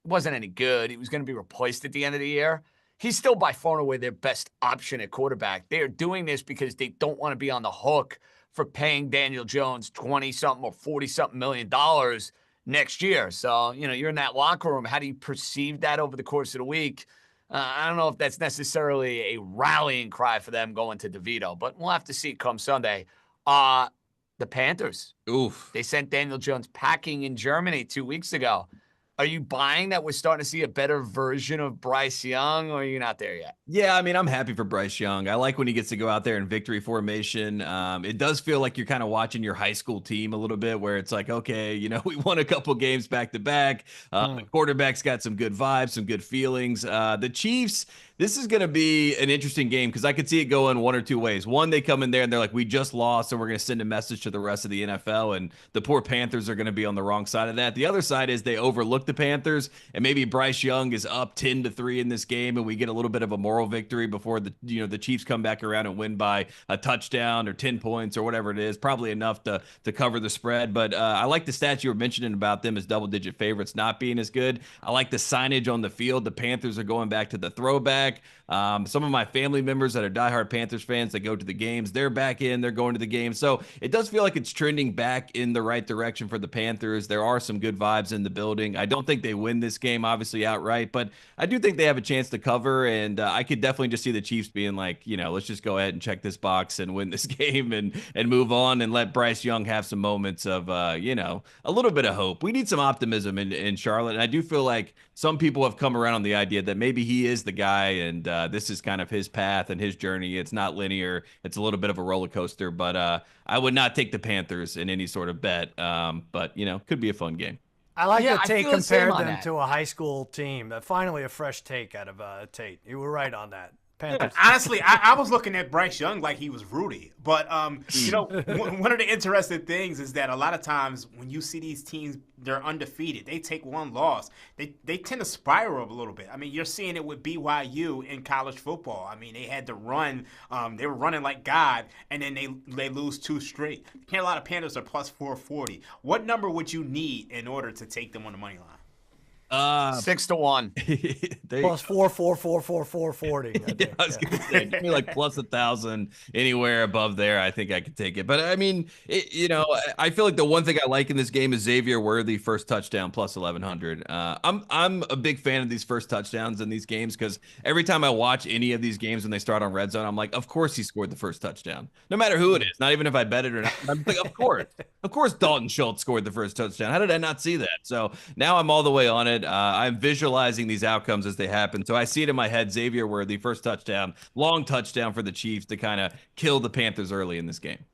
wasn't any good. He was going to be replaced at the end of the year. He's still by far and away their best option at quarterback. They are doing this because they don't want to be on the hook for paying Daniel Jones 20-something or 40-something million dollars next year. So, you're in that locker room. How do you perceive that over the course of the week? I don't know if that's necessarily a rallying cry for them going to DeVito, but we'll have to see come Sunday. The Panthers. Oof. They sent Daniel Jones packing in Germany 2 weeks ago. Are you buying that we're starting to see a better version of Bryce Young, or are you not there yet? Yeah, I mean, I'm happy for Bryce Young. I like when he gets to go out there in victory formation. It does feel like you're kind of watching your high school team a little bit where it's like, okay, we won a couple games back to back. The quarterback's got some good vibes, some good feelings. The Chiefs, this is going to be an interesting game because I could see it going one or two ways. One, they come in there and they're like, we just lost, and we're going to send a message to the rest of the NFL, and the poor Panthers are going to be on the wrong side of that. The other side is they overlook the Panthers, and maybe Bryce Young is up 10-3 in this game, and we get a little bit of a moral victory before the Chiefs come back around and win by a touchdown or 10 points or whatever it is, probably enough to cover the spread. But I like the stats you were mentioning about them as double-digit favorites not being as good. I like the signage on the field. The Panthers are going back to the throwback. Some of my family members that are diehard Panthers fans that go to the games, they're back in, they're going to the game. So it does feel like it's trending back in the right direction for the Panthers. There are some good vibes in the building. I don't think they win this game, obviously, outright, but I do think they have a chance to cover, and I could definitely just see the Chiefs being like, let's just go ahead and check this box and win this game and move on and let Bryce Young have some moments of, a little bit of hope. We need some optimism in Charlotte, and I do feel like some people have come around on the idea that maybe he is the guy, and this is kind of his path and his journey. It's not linear. It's a little bit of a roller coaster, but I would not take the Panthers in any sort of bet, but, could be a fun game. I like that I Tate feel the same compared on them that. to a high school team. Finally, a fresh take out of Tate. You were right on that. Panthers. Honestly, I was looking at Bryce Young like he was Rudy. But, one of the interesting things is that a lot of times when you see these teams, they're undefeated. They take one loss. They tend to spiral a little bit. I mean, you're seeing it with BYU in college football. I mean, they had to run. They were running like God, and then they lose 2 straight. Carolina Panthers are plus 440. What number would you need in order to take them on the money line? 6-1. Plus 440. Yeah, I was gonna say, give me like plus 1,000 anywhere above there. I think I could take it. But I mean, I feel like the one thing I like in this game is Xavier Worthy first touchdown plus 1,100. I'm a big fan of these first touchdowns in these games because every time I watch any of these games when they start on Red Zone, I'm like, of course he scored the first touchdown, no matter who it is. Not even if I bet it or not. I'm like, of course Dalton Schultz scored the first touchdown. How did I not see that? So now I'm all the way on it. I'm visualizing these outcomes as they happen. So I see it in my head. Xavier Worthy, first touchdown, long touchdown for the Chiefs to kind of kill the Panthers early in this game.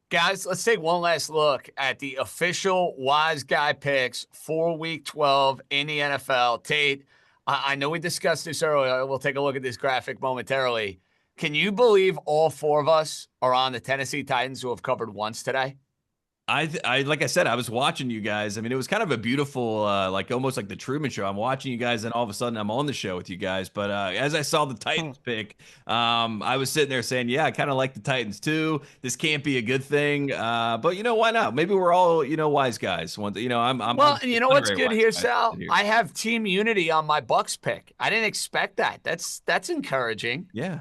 Guys, let's take one last look at the official Wise Guy picks for Week 12 in the NFL. Tate, I know we discussed this earlier. We'll take a look at this graphic momentarily. Can you believe all 4 of us are on the Tennessee Titans who have covered once today? I like I said, I was watching you guys. I mean, it was kind of a beautiful, like almost like the Truman Show. I'm watching you guys, and all of a sudden I'm on the show with you guys. But as I saw the Titans pick, I was sitting there saying, yeah, I kind of like the Titans too. This can't be a good thing. But why not? Maybe we're all, wise guys. I'm well, and you know what's good here, Sal? I have team unity on my Bucks pick. I didn't expect that. That's encouraging. Yeah.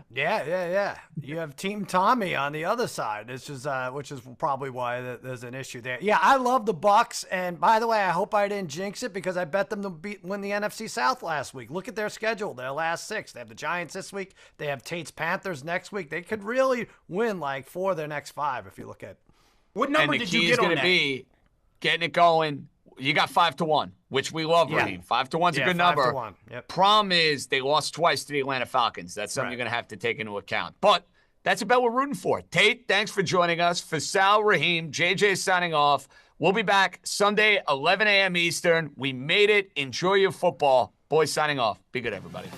You have Team Tommy on the other side, which is probably why there's an issue there. Yeah, I love the Bucks, and by the way, I hope I didn't jinx it because I bet them to win the NFC South last week. Look at their schedule, their last 6. They have the Giants this week. They have Tate's Panthers next week. They could really win like 4 of their next 5 if you look at What number and the did key you is get on going to that? be getting it going. You got 5-1, which we love, Raheem. 5-1's a good number. 5-1. Yep. Problem is they lost twice to the Atlanta Falcons. That's something you're going to have to take into account. But that's about what we're rooting for. Tate, thanks for joining us. For Sal, Raheem, JJ signing off. We'll be back Sunday, 11 a.m. Eastern. We made it. Enjoy your football. Boys signing off. Be good, everybody.